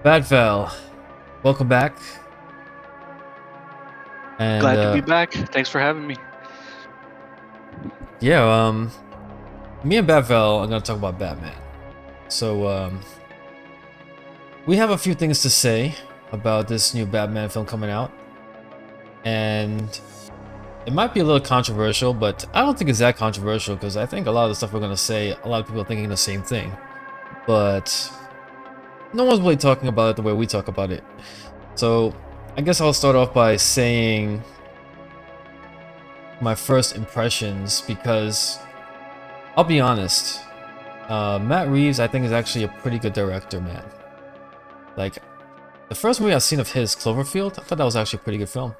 BatVal, welcome back. And Glad to be back. Thanks for having me. yeah, me and BatVal are gonna talk about Batman. So we have a few things to say about this new Batman film coming out, and it might be a little controversial, but I don't think it's that controversial because I think a lot of the stuff we're gonna say, a lot of people are thinking the same thing, but no one's really talking about it the way we talk about it. So I guess I'll start off by saying my first impressions because I'll be honest. Matt Reeves, I think, is actually a pretty good director, man. Like, the first movie I've seen of his, Cloverfield, I thought that was actually a pretty good film.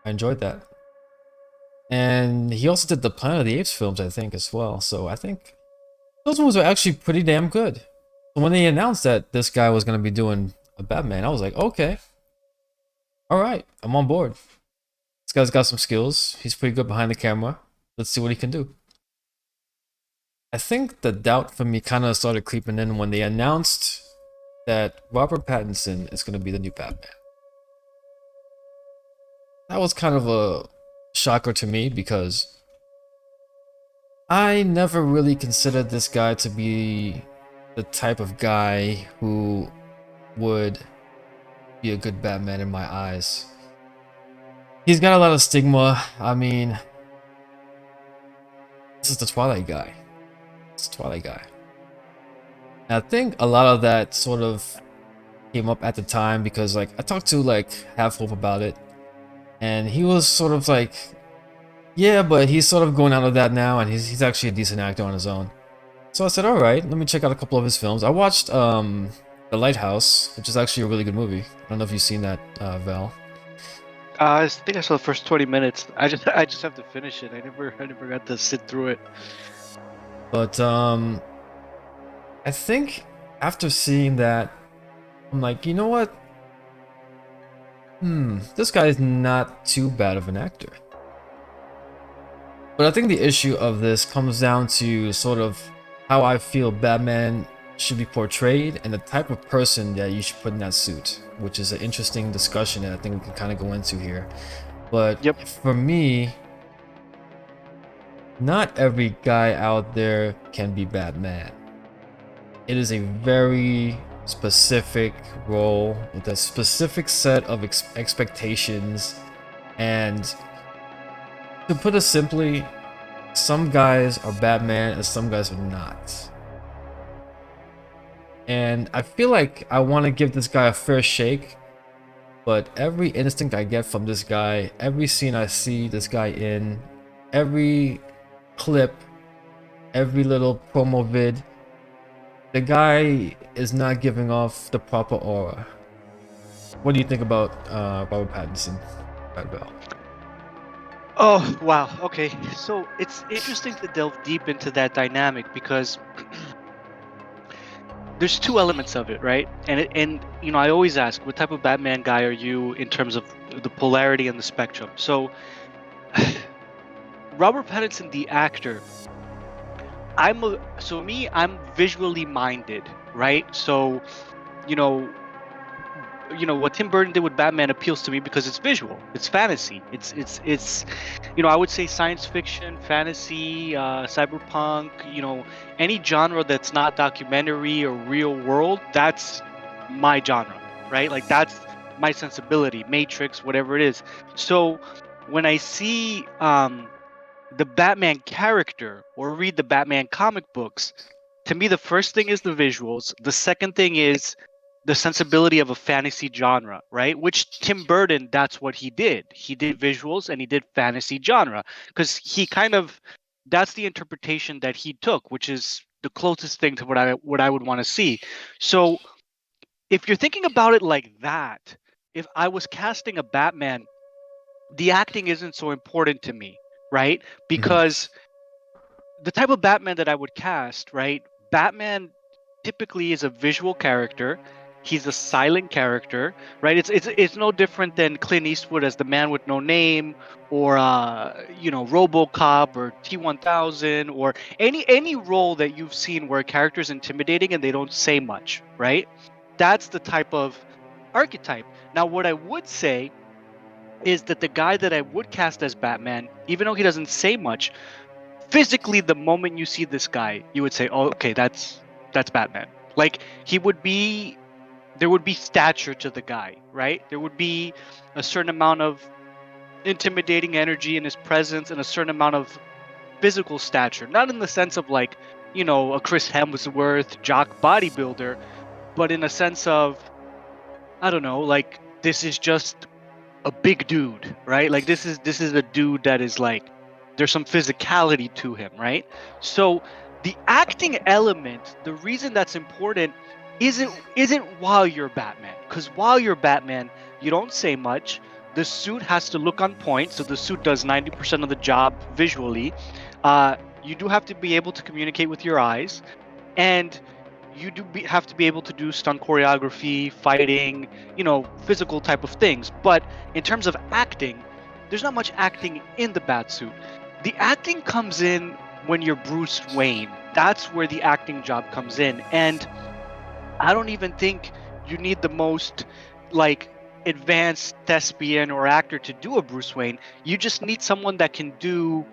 I enjoyed that. And he also did the Planet of the Apes films, I think, as well. So I think those ones were actually pretty damn good. So when they announced that this guy was going to be doing a Batman, I was like, okay, all right, I'm on board. This guy's got some skills. He's pretty good behind the camera. Let's see what he can do. I think the doubt for me kind of started creeping in when they announced that Robert Pattinson is going to be the new Batman. That was kind of a shocker to me because I never really considered this guy to be the type of guy who would be a good Batman in my eyes. He's got a lot of stigma. I mean, this is the Twilight guy. It's the Twilight guy. And I think a lot of that sort of came up at the time because, like, I talked to like Half Hope about it, and he was sort of like, yeah, but he's sort of going out of that now, and he's actually a decent actor on his own. So I said, all right, let me check out a couple of his films. I watched The Lighthouse, which is actually a really good movie. I don't know if you've seen that, Val. I think I saw the first 20 minutes. I just have to finish it. I never got to sit through it. But I think after seeing that, I'm like, you know what? This guy is not too bad of an actor. But I think the issue of this comes down to sort of how I feel Batman should be portrayed and the type of person that you should put in that suit, which is an interesting discussion that I think we can kind of go into here. But Yep. for me, not every guy out there can be Batman. It is a very specific role with a specific set of expectations, and to put it simply, some guys are Batman and some guys are not. And I feel like I want to give this guy a fair shake, but every instinct I get from this guy, every scene I see this guy in, every clip, every little promo vid, the guy is not giving off the proper aura. What do you think about Robert Pattinson, Red Bell? Oh, wow. Okay. So it's interesting to delve deep into that dynamic because there's two elements of it, right? And I always ask, what type of Batman guy are you in terms of the polarity and the spectrum? So Robert Pattinson, the actor, I'm visually minded, right? So, you know, what Tim Burton did with Batman appeals to me because it's visual, it's fantasy, it's I would say science fiction, fantasy, cyberpunk, any genre that's not documentary or real world. That's my genre, right? Like that's my sensibility, Matrix, whatever it is. So when I see the Batman character or read the Batman comic books, to me the first thing is the visuals, the second thing is the sensibility of a fantasy genre, right? Which Tim Burton, that's what he did. He did visuals and he did fantasy genre because he kind of, that's the interpretation that he took, which is the closest thing to what I would want to see. So if you're thinking about it like that, if I was casting a Batman, the acting isn't so important to me, right? Mhm. Because the type of Batman that I would cast, right? Batman typically is a visual character. He's a silent character, right? It's no different than Clint Eastwood as the man with no name, or RoboCop or T-1000, or any role that you've seen where a character's intimidating and they don't say much, right? That's the type of archetype. Now, what I would say is that the guy that I would cast as Batman, even though he doesn't say much, physically, the moment you see this guy, you would say, "Oh, okay, that's Batman." Like he would be, there would be stature to the guy, right? There would be a certain amount of intimidating energy in his presence and a certain amount of physical stature, not in the sense of like, a Chris Hemsworth jock bodybuilder, but in a sense of, I don't know, like this is just a big dude, right? Like this is a dude that is like, there's some physicality to him, right? So the acting element, the reason that's important isn't while you're Batman, because while you're Batman, you don't say much. The suit has to look on point, so the suit does 90% of the job visually. You do have to be able to communicate with your eyes, and you have to be able to do stunt choreography, fighting, physical type of things. But in terms of acting, there's not much acting in the Batsuit. The acting comes in when you're Bruce Wayne. That's where the acting job comes in. And I don't even think you need the most like advanced thespian or actor to do a Bruce Wayne. You just need someone that can do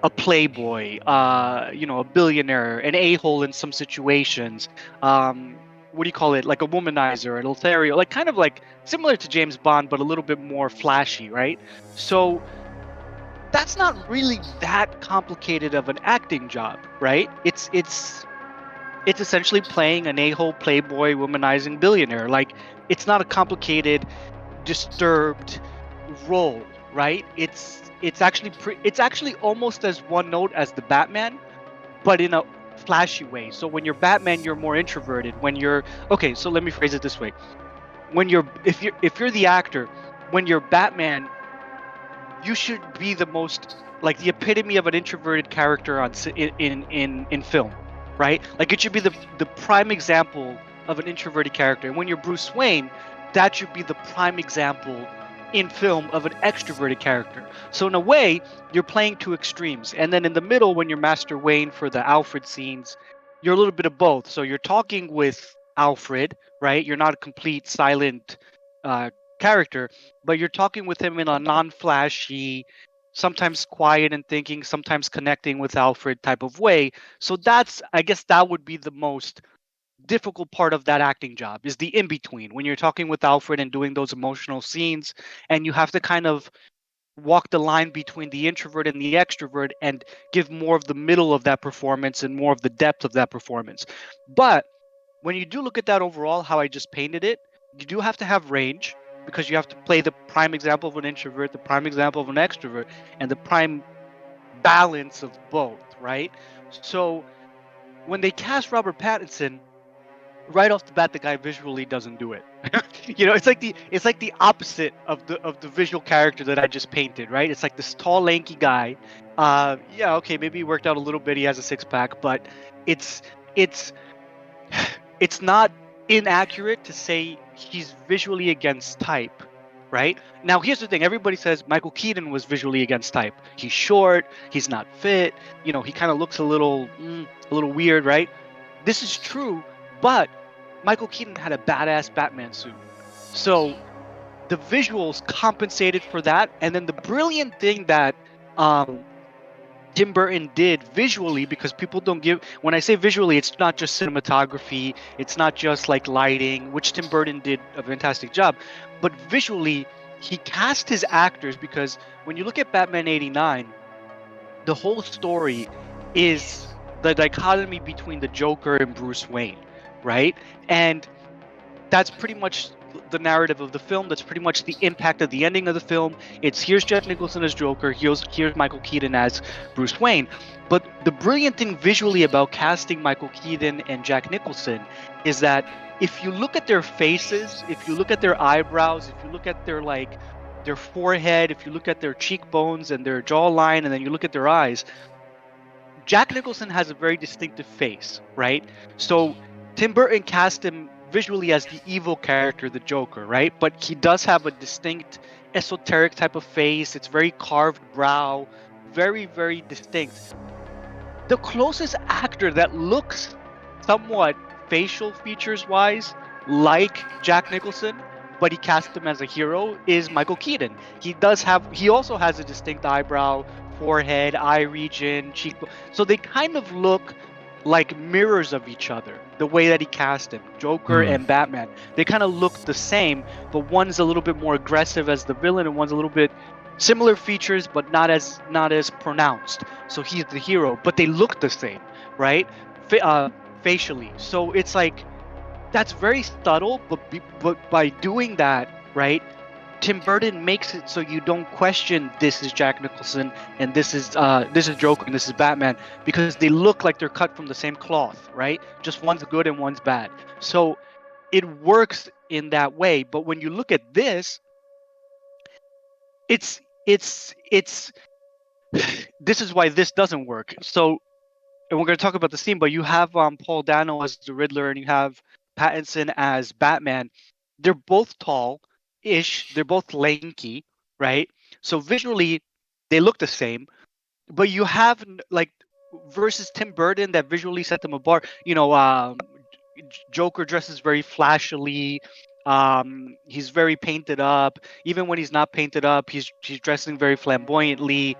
a playboy, a billionaire, an a-hole in some situations. What do you call it? Like a womanizer, an Lothario, like kind of like similar to James Bond, but a little bit more flashy, right? So that's not really that complicated of an acting job, right? It's essentially playing an a-hole playboy womanizing billionaire. Like it's not a complicated, disturbed role, right? It's actually almost as one note as the Batman, but in a flashy way. So when you're Batman, you're more introverted. When you're okay, so let me phrase it this way. When you're if you're the actor, when you're Batman, you should be the most like the epitome of an introverted character in film, right? Like it should be the prime example of an introverted character. And when you're Bruce Wayne, that should be the prime example in film of an extroverted character. So in a way, you're playing two extremes. And then in the middle, when you're Master Wayne for the Alfred scenes, you're a little bit of both. So you're talking with Alfred, right? You're not a complete silent uh, character, but you're talking with him in a non-flashy, sometimes quiet and thinking, sometimes connecting with Alfred type of way. So I guess that would be the most difficult part of that acting job, is the in between, when you're talking with Alfred and doing those emotional scenes, and you have to kind of walk the line between the introvert and the extrovert and give more of the middle of that performance and more of the depth of that performance. But when you do look at that overall, how I just painted it, you do have to have range, because you have to play the prime example of an introvert, the prime example of an extrovert, and the prime balance of both, right? So when they cast Robert Pattinson, right off the bat, the guy visually doesn't do it. It's like the opposite of the visual character that I just painted, right? It's like this tall, lanky guy. Yeah, okay, maybe he worked out a little bit. He has a six pack, but it's it's it's not inaccurate to say he's visually against type, right? Now, here's the thing: everybody says Michael Keaton was visually against type. He's short, he's not fit. He kind of looks a little weird, right? This is true, but Michael Keaton had a badass Batman suit, so the visuals compensated for that. And then the brilliant thing that um, Tim Burton did visually, because people don't give, when I say visually, it's not just cinematography, it's not just like lighting, which Tim Burton did a fantastic job, but visually he cast his actors, because when you look at Batman 89, the whole story is the dichotomy between the Joker and Bruce Wayne, right? And that's pretty much the narrative of the film. That's pretty much the impact of the ending of the film. It's here's Jack Nicholson as Joker, here's Michael Keaton as Bruce Wayne. But the brilliant thing visually about casting Michael Keaton and Jack Nicholson is that if you look at their faces, if you look at their eyebrows, if you look at their forehead, if you look at their cheekbones and their jawline, and then you look at their eyes, Jack Nicholson has a very distinctive face, right? So Tim Burton cast him visually as the evil character, the Joker, right? But he does have a distinct esoteric type of face. It's very carved brow, very, very distinct. The closest actor that looks somewhat facial features wise like Jack Nicholson, but he cast him as a hero, is Michael Keaton. He also has a distinct eyebrow, forehead, eye region, cheekbone. So they kind of look like mirrors of each other. The way that he cast him, Joker and Batman, they kind of look the same, but one's a little bit more aggressive as the villain, and one's a little bit similar features, but not as pronounced. So he's the hero, but they look the same, right? Facially. So it's like that's very subtle, but by doing that, right? Tim Burton makes it so you don't question this is Jack Nicholson and this is Joker and this is Batman, because they look like they're cut from the same cloth, right? Just one's good and one's bad. So it works in that way. But when you look at this, it's this is why this doesn't work. So, and we're going to talk about the scene, but you have Paul Dano as the Riddler and you have Pattinson as Batman. They're both tall-ish. They're both lanky, right? So visually, they look the same. But you have like versus Tim Burton that visually set them apart. Joker dresses very flashily. He's very painted up. Even when he's not painted up, he's dressing very flamboyantly.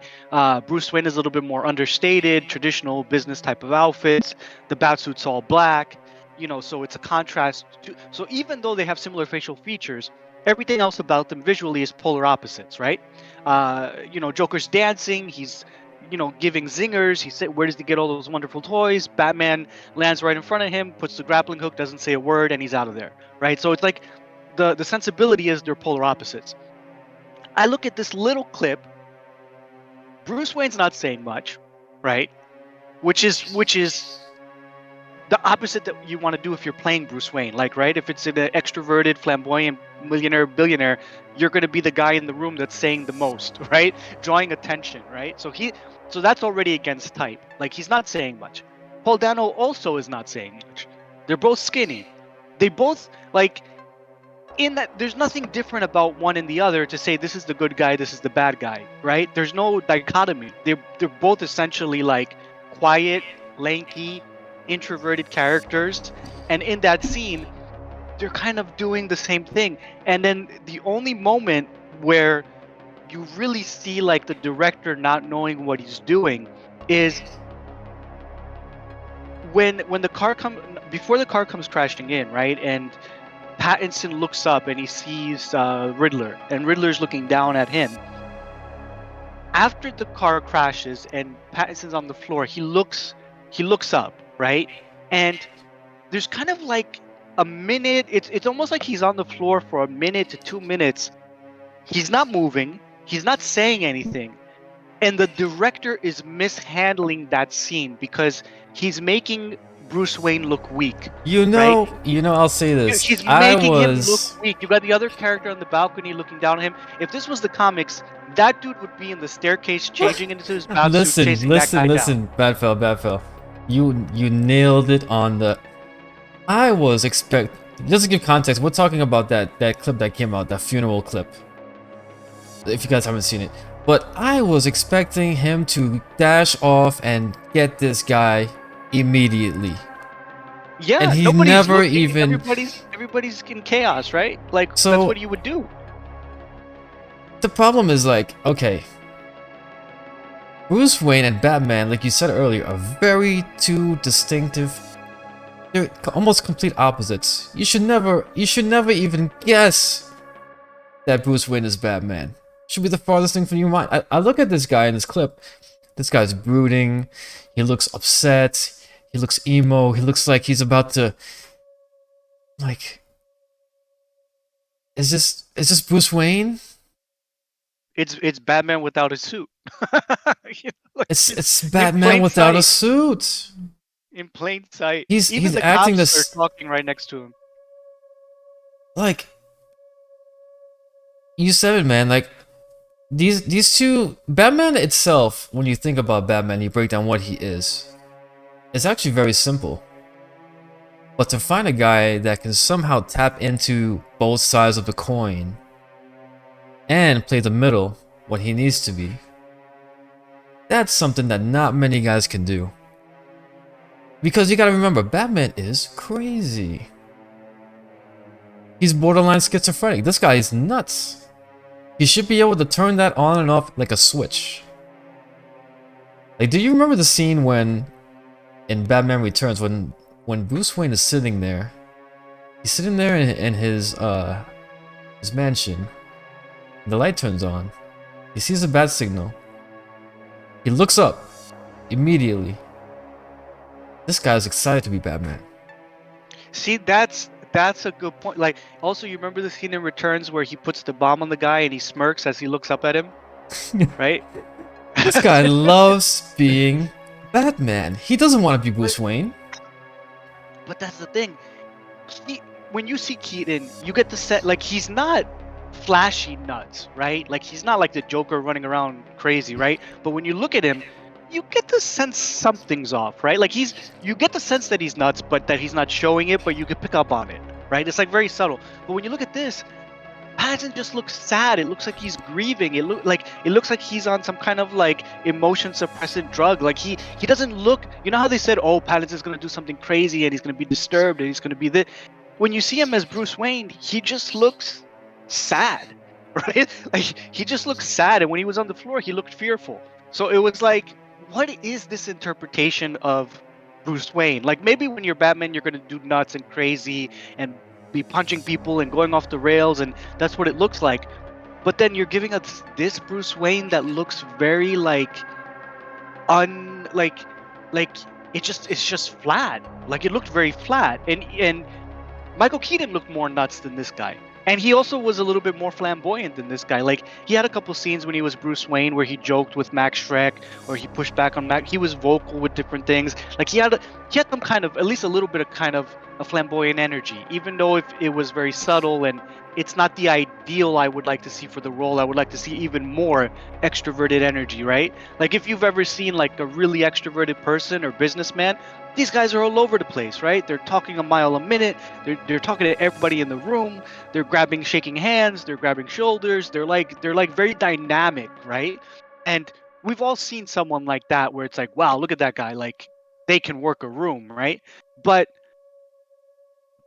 Bruce Wayne is a little bit more understated, traditional business type of outfits. The Batsuit's all black. So it's a contrast. So even though they have similar facial features, everything else about them visually is polar opposites, right? Joker's dancing. He's giving zingers. He said, where does he get all those wonderful toys? Batman lands right in front of him, puts the grappling hook, doesn't say a word, and he's out of there, right? So it's like the sensibility is they're polar opposites. I look at this little clip. Bruce Wayne's not saying much, right? Which is the opposite that you want to do if you're playing Bruce Wayne. Like, right? If it's an extroverted, flamboyant millionaire, billionaire, you're going to be the guy in the room that's saying the most, right? Drawing attention, right? So that's already against type. Like, he's not saying much. Paul Dano also is not saying much. They're both skinny. They both, like, in that there's nothing different about one and the other to say this is the good guy, this is the bad guy, right? There's no dichotomy. They're both essentially like quiet, lanky, introverted characters, and in that scene they're kind of doing the same thing. And then the only moment where you really see like the director not knowing what he's doing is when the car before the car comes crashing in, right? And Pattinson looks up and he sees Riddler, and Riddler's looking down at him. After the car crashes and Pattinson's on the floor, he looks up, right? And there's kind of like a minute. It's almost like he's on the floor for a minute to 2 minutes. He's not moving. He's not saying anything. And the director is mishandling that scene because he's making Bruce Wayne look weak. Right? I'll say this. She's making him look weak. You got the other character on the balcony looking down at him. If this was the comics, that dude would be in the staircase changing into his batsuit, chasing that guy down. BatVals. You nailed it on the. I was just to give context, we're talking about that clip that came out, that funeral clip. If you guys haven't seen it. But I was expecting him to dash off and get this guy immediately. Yeah, and he never even. Everybody's in chaos, right? Like, so, that's what you would do. The problem is like, okay, Bruce Wayne and Batman, like you said earlier, are very two distinctive. They're almost complete opposites. You should never even guess that Bruce Wayne is Batman. Should be the farthest thing from your mind. I look at this guy in this clip. This guy's brooding. He looks upset. He looks emo. He looks like he's about to. Like, is this Bruce Wayne? It's Batman without a suit. It's Batman without a suit. In plain sight. He's the acting cops this. are talking right next to him. Like, you said it, man. Like, these two, Batman itself. When you think about Batman, you break down what he is. It's actually very simple. But to find a guy that can somehow tap into both sides of the coin and play the middle when he needs to be, that's something that not many guys can do. Because you gotta remember, Batman is crazy. He's borderline schizophrenic. This guy is nuts. He should be able to turn that on and off like a switch. Like, do you remember the scene when, in Batman Returns, when Bruce Wayne is sitting there? He's sitting there in his mansion. The light turns on. He sees a bat signal. He looks up immediately. This guy's excited to be Batman. See, that's a good point. Like, also, you remember the scene in Returns where he puts the bomb on the guy and he smirks as he looks up at him, right? This guy loves being Batman. He doesn't want to be Bruce Wayne. But that's the thing. When you see Keaton, you get the set like he's not flashy nuts, right? Like he's not like the Joker running around crazy, right? But when you look at him, you get the sense something's off, right? Like you get the sense that he's nuts, but that he's not showing it, but you can pick up on it, right? It's like very subtle. But when you look at this, Pattinson just looks sad. It looks like he's grieving. It looks like he's on some kind of like emotion suppressant drug. Like he doesn't look. You know how they said, "Oh, Pattinson's gonna do something crazy and he's gonna be disturbed and he's gonna be this." When you see him as Bruce Wayne, he just looks sad, right? Like he just looks sad. And when he was on the floor, he looked fearful. So it was like, what is this interpretation of Bruce Wayne? Like maybe when you're Batman, you're gonna do nuts and crazy and be punching people and going off the rails, and that's what it looks like. But then you're giving us this Bruce Wayne that looks very like it's just flat. Like it looked very flat, and Michael Keaton looked more nuts than this guy. And he also was a little bit more flamboyant than this guy. Like he had a couple scenes when he was Bruce Wayne where he joked with Max Schreck or he pushed back on Max. He was vocal with different things. Like he had some kind of, at least a little bit of kind of a flamboyant energy, even though if it was very subtle and it's not the ideal I would like to see for the role. I would like to see even more extroverted energy, right? Like if you've ever seen like a really extroverted person or businessman, these guys are all over the place, right? They're talking a mile a minute. They're talking to everybody in the room. They're shaking hands. They're grabbing shoulders. They're like very dynamic, right? And we've all seen someone like that where it's like, wow, look at that guy. Like they can work a room, right? But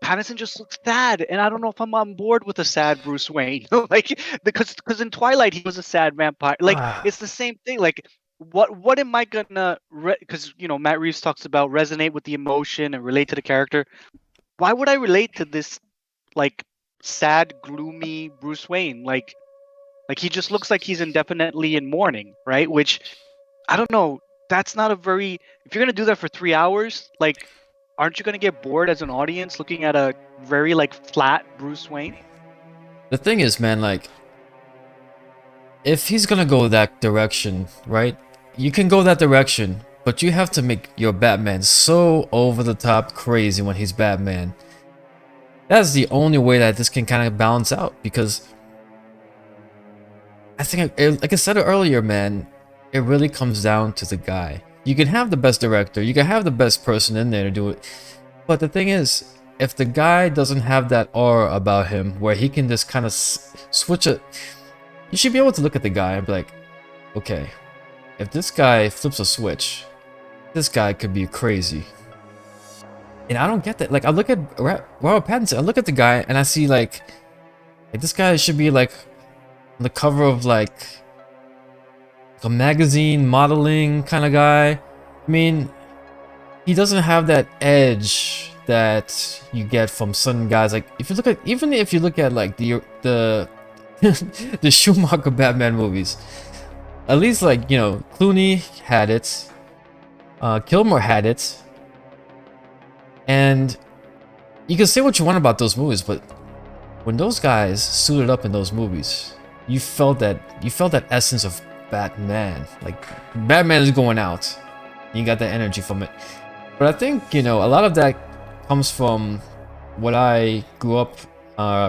Pattinson just looks sad, and I don't know if I'm on board with a sad Bruce Wayne. Like because in Twilight he was a sad vampire. Like it's the same thing. Like what am I gonna? Because Matt Reeves talks about resonate with the emotion and relate to the character. Why would I relate to this like sad, gloomy Bruce Wayne? Like he just looks like he's indefinitely in mourning, right? Which I don't know. That's not a very. If you're gonna do that for 3 hours, like, aren't you gonna get bored as an audience looking at a very like flat Bruce Wayne? The thing is, man, like, if he's gonna go that direction, right? You can go that direction, but you have to make your Batman so over the top crazy when he's Batman. That's the only way that this can kind of balance out, because I think, like I said earlier, man, it really comes down to the guy. You can have the best director, you can have the best person in there to do it, but the thing is, if the guy doesn't have that aura about him where he can just kind of switch it, you should be able to look at the guy and be like, okay, if this guy flips a switch, this guy could be crazy. And I don't get that. Like, I look at Robert Pattinson, I look at the guy and I see like this guy should be like on the cover of like a magazine modeling kind of guy. I mean, he doesn't have that edge that you get from some guys. Like if you look at like the the Schumacher Batman movies, at least like Clooney had it, Kilmer had it, and you can say what you want about those movies, but when those guys suited up in those movies, you felt that essence of Batman. Like Batman is going out, you got that energy from it. But I think a lot of that comes from what I grew up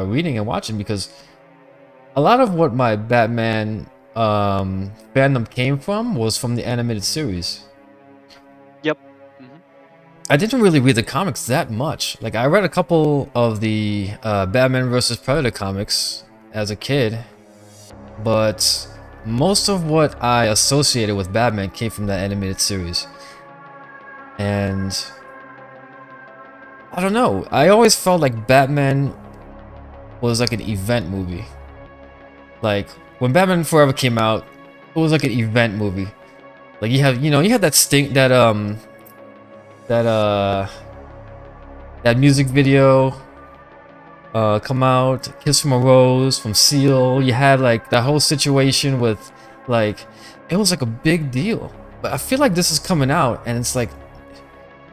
reading and watching, because a lot of what my Batman fandom came from was from the animated series. Yep. I didn't really read the comics that much. Like I read a couple of the Batman vs. Predator comics as a kid, but most of what I associated with Batman came from that animated series. And I don't know, I always felt like Batman was like an event movie. Like when Batman Forever came out, it was like an event movie. Like you had that that that music video come out, Kiss from a Rose from Seal. You had like that whole situation with like it was like a big deal. But I feel like this is coming out and it's like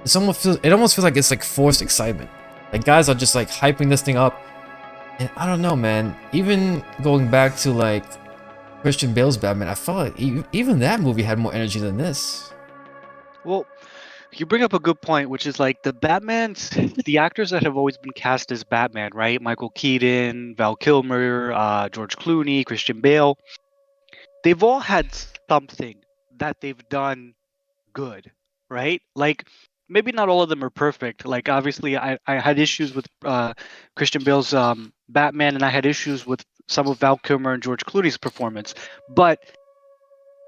it almost feels like it's like forced excitement. Like guys are just like hyping this thing up. And I don't know, man. Even going back to like Christian Bale's Batman, I felt like even that movie had more energy than this. Well, you bring up a good point, which is like the actors that have always been cast as Batman, right? Michael Keaton, Val Kilmer, George Clooney, Christian Bale. They've all had something that they've done good, right? Like maybe not all of them are perfect. Like obviously, I had issues with Christian Bale's Batman, and I had issues with some of Val Kilmer and George Clooney's performance, but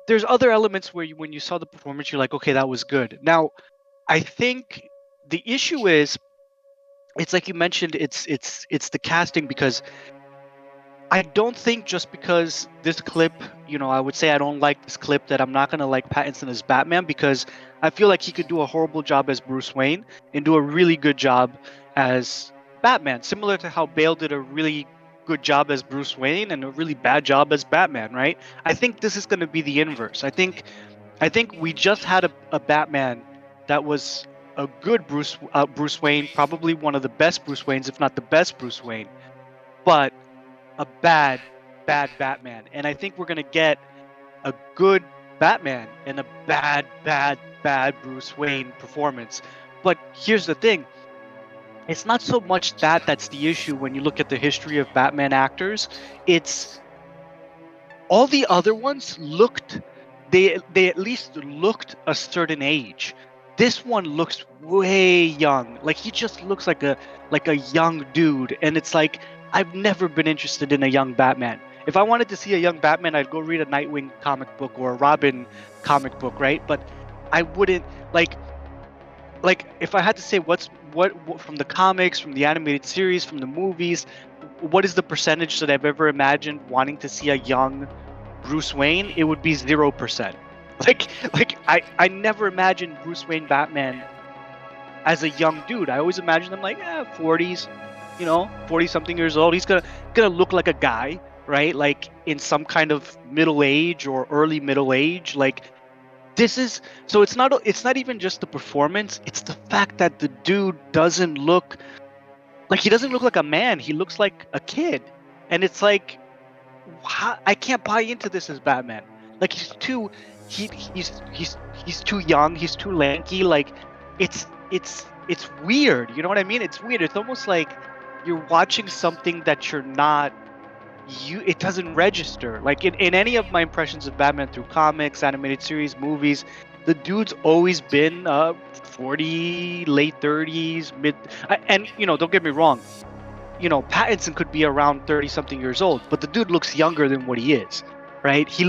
there's other elements where when you saw the performance, you're like, okay, that was good. Now, I think the issue is, it's like you mentioned, it's the casting, because I don't think just because this clip, I would say I don't like this clip, that I'm not gonna like Pattinson as Batman, because I feel like he could do a horrible job as Bruce Wayne and do a really good job as Batman, similar to how Bale did a really good job as Bruce Wayne and a really bad job as Batman, right? I think this is gonna be the inverse. I think we just had a Batman that was a good Bruce Wayne, probably one of the best Bruce Waynes, if not the best Bruce Wayne, but a bad Batman. And I think we're gonna get a good Batman and a bad Bruce Wayne performance. But here's the thing. It's not so much that's the issue when you look at the history of Batman actors. It's all the other ones they at least looked a certain age. This one looks way young. Like he just looks like a young dude, and it's like I've never been interested in a young Batman. If I wanted to see a young Batman, I'd go read a Nightwing comic book or a Robin comic book, right? But I wouldn't like if I had to say what from the comics, from the animated series, from the movies, what is the percentage that I've ever imagined wanting to see a young Bruce Wayne? It would be 0%. I never imagined Bruce Wayne Batman as a young dude. I always imagined him like 40s, 40 something years old. He's gonna look like a guy, right? Like in some kind of middle age or early middle age. Like this is so it's not even just the performance, it's the fact that the dude doesn't look like a man. He looks like a kid. And it's like, I can't buy into this as Batman. Like he's too young, he's too lanky. Like it's weird, you know what I mean? It's weird. It's almost like you're watching something that you're not it doesn't register. Like in any of my impressions of Batman through comics, animated series, movies, the dude's always been 40, late 30s, mid, and don't get me wrong, Pattinson could be around 30 something years old, but the dude looks younger than what he is, right? He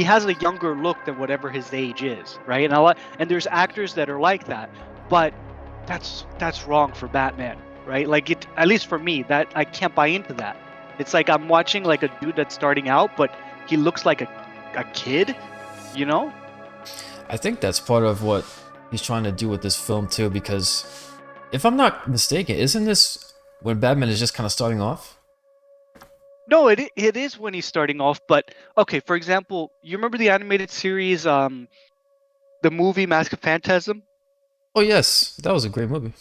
has a younger look than whatever his age is, right? And there's actors that are like that, but that's wrong for Batman, right? Like at least for me, that I can't buy into that. It's like I'm watching like a dude that's starting out, but he looks like a kid, I think that's part of what he's trying to do with this film too, because if I'm not mistaken, isn't this when Batman is just kind of starting off? No, it is when he's starting off, but okay, for example, you remember the animated series, the movie Mask of Phantasm? Oh yes, that was a great movie.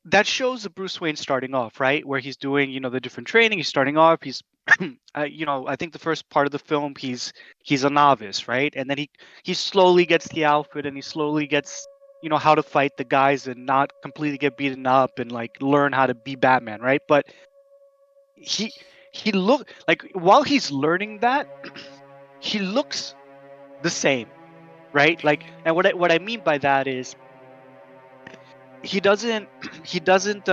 That shows the Bruce Wayne starting off, right? Where he's doing, the different training. He's starting off. He's, I think the first part of the film, he's a novice, right? And then he slowly gets the outfit, and he slowly gets, how to fight the guys and not completely get beaten up, and like learn how to be Batman, right? But he look like while he's learning that, he looks the same, right? Like, and what I mean by that is he doesn't he doesn't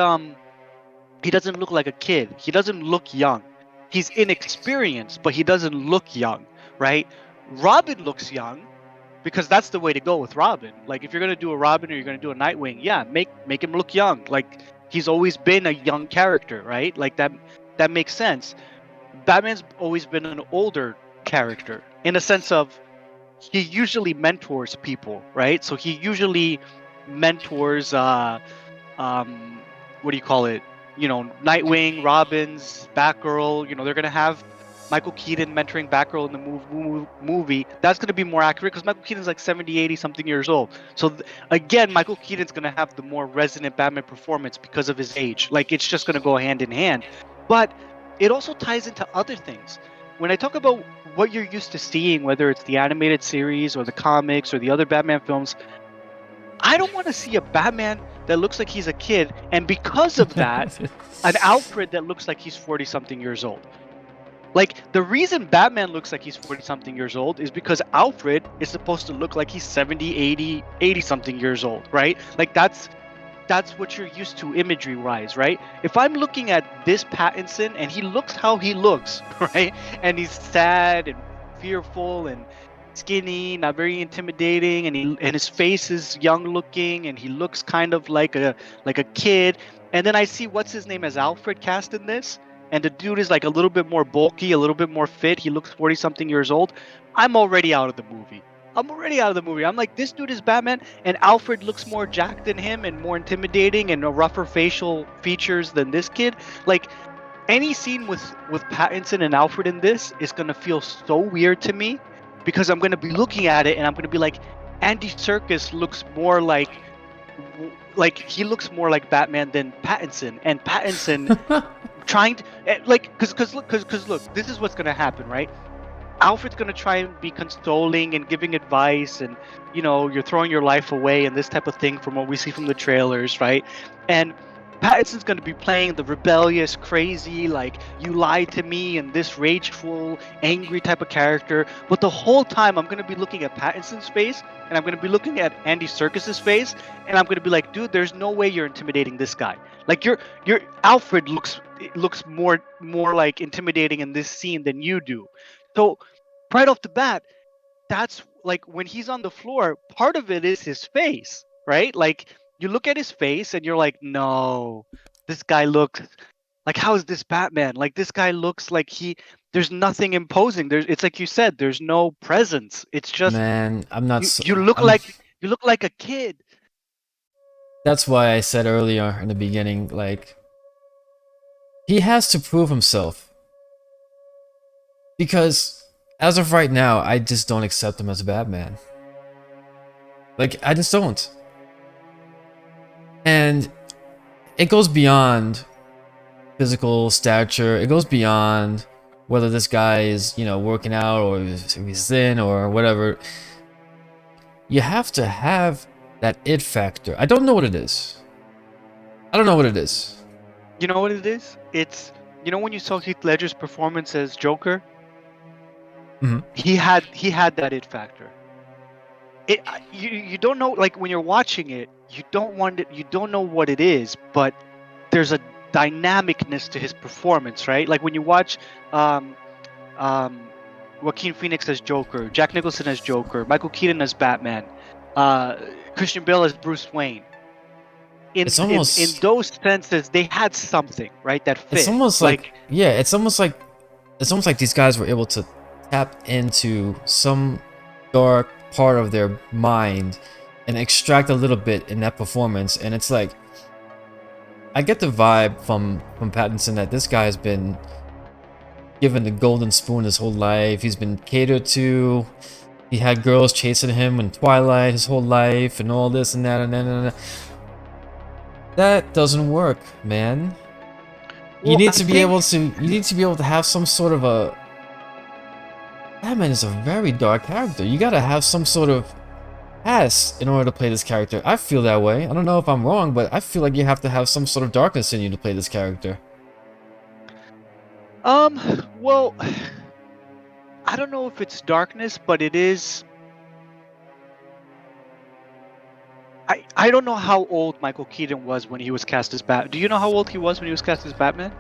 he doesn't look like a kid. He doesn't look young. He's inexperienced, but he doesn't look young, right? Robin looks young because that's the way to go with Robin. Like if you're gonna do a Robin or you're gonna do a Nightwing, yeah, make him look young. Like he's always been a young character, right? Like that makes sense. Batman's always been an older character in a sense of he usually mentors people, right? So he usually mentors what do you call it? Nightwing, Robins, Batgirl. They're gonna have Michael Keaton mentoring Batgirl in the movie. That's gonna be more accurate because Michael Keaton's like 70, 80 something years old. So again, Michael Keaton's gonna have the more resonant Batman performance because of his age. Like it's just gonna go hand in hand. But it also ties into other things. When I talk about what you're used to seeing, whether it's the animated series or the comics or the other Batman films, I don't want to see a Batman that looks like he's a kid, and because of that, an Alfred that looks like he's 40 something years old. Like, the reason Batman looks like he's 40 something years old is because Alfred is supposed to look like he's 70, 80 something years old, right? Like, that's what you're used to imagery wise, right? If I'm looking at this Pattinson and he looks how he looks, right? And he's sad and fearful and skinny, not very intimidating, and his face is young looking, and he looks kind of like a kid. And then I see what's his name as Alfred cast in this, and the dude is like a little bit more bulky, a little bit more fit. He looks 40 something years old. I'm already out of the movie. I'm like, this dude is Batman, and Alfred looks more jacked than him and more intimidating and rougher facial features than this kid. Like, any scene with Pattinson and Alfred in this is gonna feel so weird to me because I'm gonna be looking at it and I'm gonna be like, Andy Serkis looks more like he looks more like Batman than Pattinson, and Pattinson trying to because look, this is what's gonna happen, right? Alfred's gonna try and be consoling and giving advice, and you're throwing your life away and this type of thing from what we see from the trailers, right? And Pattinson's gonna be playing the rebellious, crazy, like, you lied to me, and this rageful, angry type of character. But the whole time I'm gonna be looking at Pattinson's face, and I'm gonna be looking at Andy Serkis's face, and I'm gonna be like, dude, there's no way you're intimidating this guy. Like, your Alfred looks more like intimidating in this scene than you do. So right off the bat, that's like when he's on the floor, part of it is his face, right? Like, you look at his face and you're like, no, this guy looks like, how is this Batman? Like, this guy looks like there's nothing imposing. It's like you said, there's no presence. It's just, Man, I'm not. you look like a kid. That's why I said earlier in the beginning, like, he has to prove himself. Because as of right now, I just don't accept him as Batman. Like, I just don't. And it goes beyond physical stature. It goes beyond whether this guy is, working out or he's thin or whatever. You have to have that it factor. I don't know what it is. I don't know what it is. You know what it is? It's, when you saw Heath Ledger's performance as Joker, he had that it factor. You don't know, like, when you're watching it, you don't know what it is, but there's a dynamicness to his performance, right? Like when you watch Joaquin Phoenix as Joker, Jack Nicholson as Joker, Michael Keaton as Batman, Christian Bale as Bruce Wayne. In those senses, they had something, right, that fit. It's almost like it's almost like these guys were able to tap into some dark part of their mind and extract a little bit in that performance. And it's like, I get the vibe from Pattinson that this guy has been given the golden spoon his whole life. He's been catered to. He had girls chasing him in Twilight his whole life and all this and that and that. That doesn't work, man. Well, you need to be able to have some sort of a... Batman is a very dark character. You gotta have some sort of past in order to play this character. I feel that way. I don't know if I'm wrong, but I feel like you have to have some sort of darkness in you to play this character. Well, I don't know if it's darkness, but it is... I don't know how old Michael Keaton was when he was cast as Batman. Do you know how old he was when he was cast as Batman?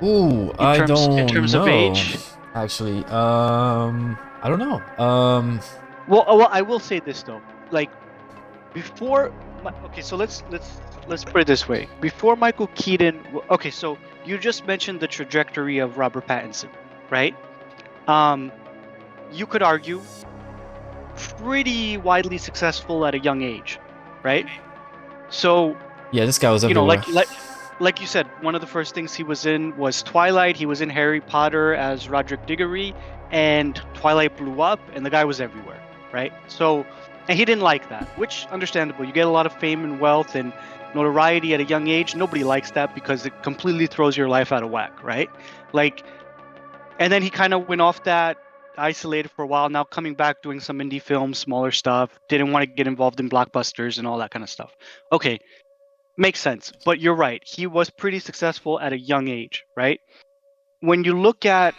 Ooh, I don't know. In terms of age? Actually, I don't know. Well, I will say this though. Like, before... Okay, so let's put it this way. Before Michael Keaton... Okay, so you just mentioned the trajectory of Robert Pattinson, right? You could argue pretty widely successful at a young age, right? So, Yeah, this guy was you know, everywhere. like you said, one of the first things he was in was Twilight. He was in Harry Potter as Roderick Diggory, and Twilight blew up, and the guy was everywhere, right? So, and he didn't like that, which understandable. You get a lot of fame and wealth and notoriety at a young age. Nobody likes that because it completely throws your life out of whack, right? Like, and then he kind of went off that, isolated for a while. Now coming back, doing some indie films, smaller stuff. Didn't want to get involved in blockbusters and all that kind of stuff. Okay, makes sense. But you're right. He was pretty successful at a young age, right? When you look at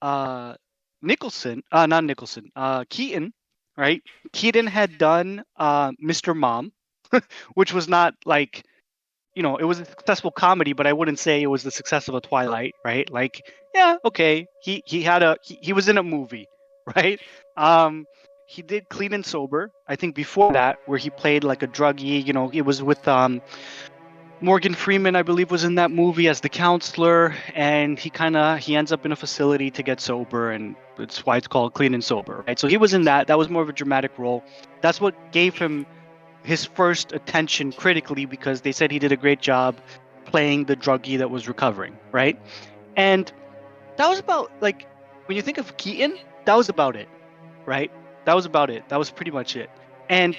uh Nicholson, not Nicholson, Keaton, right? Keaton had done Mr. Mom, which was not like, you know, it was a successful comedy, but I wouldn't say it was the success of a Twilight, right? Like, yeah, okay, he was in a movie, right? He did Clean and Sober, I think before that, where he played like a druggie. You know, it was with Morgan Freeman, I believe, was in that movie as the counselor, and he ends up in a facility to get sober, and it's why it's called Clean and Sober, right? So he was in that. That was more of a dramatic role. That's what gave him his first attention critically, because they said he did a great job playing the druggie that was recovering, right? And that was about, like, when you think of Keaton, that was about it, right? That was about it. That was pretty much it. And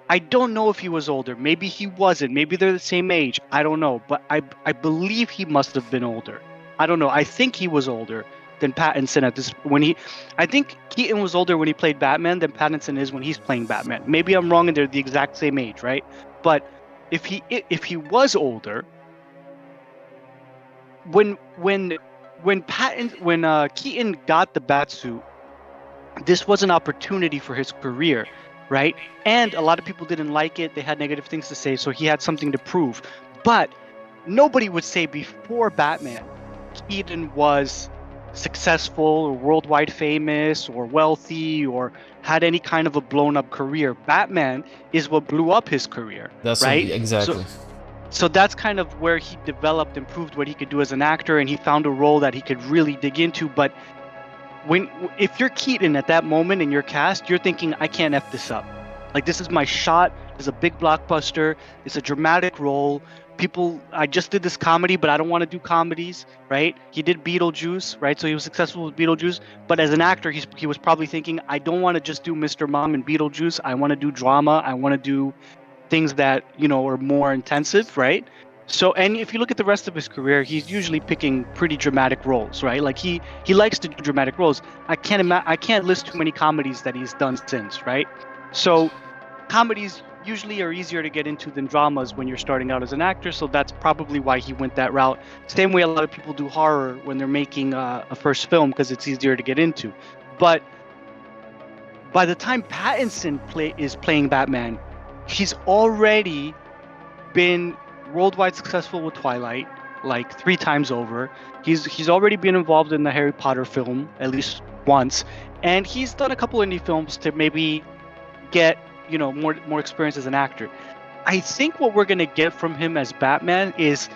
I don't know if he was older. Maybe he wasn't. Maybe they're the same age. I don't know. But I believe he must have been older. I don't know. I think he was older than Pattinson at this when he. I think Keaton was older when he played Batman than Pattinson is when he's playing Batman. Maybe I'm wrong and they're the exact same age, right? But if he was older, when Keaton got the Batsuit, this was an opportunity for his career, right? And a lot of people didn't like it. They had negative things to say, so he had something to prove. But nobody would say before Batman, Keaton was successful or worldwide famous or wealthy or had any kind of a blown up career. Batman is what blew up his career, That's what, right? exactly. So that's kind of where he developed and proved what he could do as an actor, and he found a role that he could really dig into. But if you're Keaton at that moment in your cast, you're thinking, I can't F this up. Like, this is my shot. It's a big blockbuster. It's a dramatic role. I just did this comedy, but I don't want to do comedies, right? He did Beetlejuice, right? So he was successful with Beetlejuice. But as an actor, he was probably thinking, I don't want to just do Mr. Mom and Beetlejuice. I want to do drama. I want to do things that, you know, are more intensive, right? So, and if you look at the rest of his career, he's usually picking pretty dramatic roles, right? Like he likes to do dramatic roles. I can't list too many comedies that he's done since, right? So, comedies usually are easier to get into than dramas when you're starting out as an actor. So that's probably why he went that route. Same way a lot of people do horror when they're making a first film, because it's easier to get into. But by the time Pattinson is playing Batman, he's already been worldwide successful with Twilight, like 3 times over. He's already been involved in the Harry Potter film at least once, and he's done a couple indie films to maybe get, you know, more experience as an actor. I think what we're gonna get from him as Batman is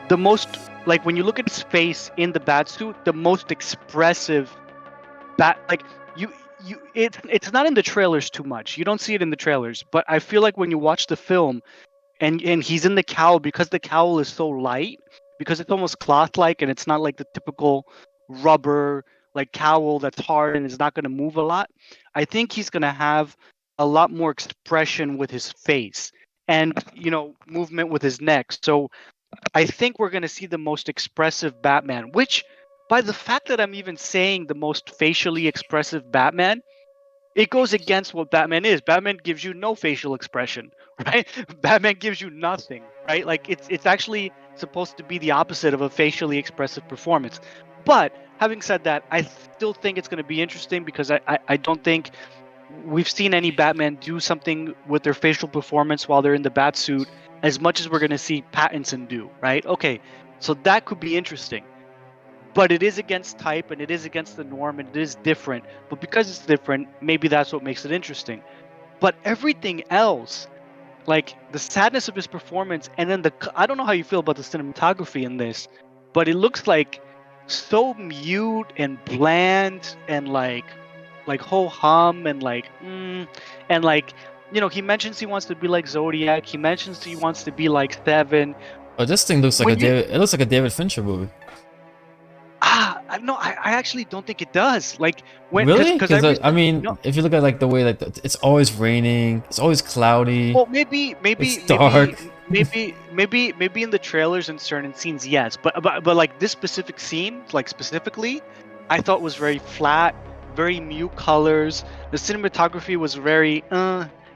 the most, like, when you look at his face in the Batsuit, the most expressive like it's not in the trailers too much. You don't see it in the trailers, but I feel like when you watch the film, and he's in the cowl, because the cowl is so light, because it's almost cloth like, and it's not like the typical rubber like cowl that's hard and is not going to move a lot. I think he's going to have a lot more expression with his face and, you know, movement with his neck. So I think we're going to see the most expressive Batman, which, by the fact that I'm even saying the most facially expressive Batman, it goes against what Batman is. Batman gives you no facial expression, right? Batman gives you nothing, right? Like, it's actually supposed to be the opposite of a facially expressive performance. But having said that, I still think it's going to be interesting, because I don't think we've seen any Batman do something with their facial performance while they're in the bat suit as much as we're going to see Pattinson do, right? Okay, so that could be interesting. But it is against type, and it is against the norm, and it is different. But because it's different, maybe that's what makes it interesting. But everything else, like the sadness of his performance, and then I don't know how you feel about the cinematography in this, but it looks like so mute and bland and like ho hum and and like he mentions he wants to be like Zodiac. He mentions he wants to be like Seven. Oh, this thing looks like When you it looks like a David Fincher movie. no, I actually don't think it does. Like Really? because I Because I recently mean, if you look at like the way like it's always raining, it's always cloudy, well, maybe, it's maybe, maybe, dark. maybe in the trailers and certain scenes, yes. But like this specific scene, like specifically, I thought was very flat, very mute colors. The cinematography was very,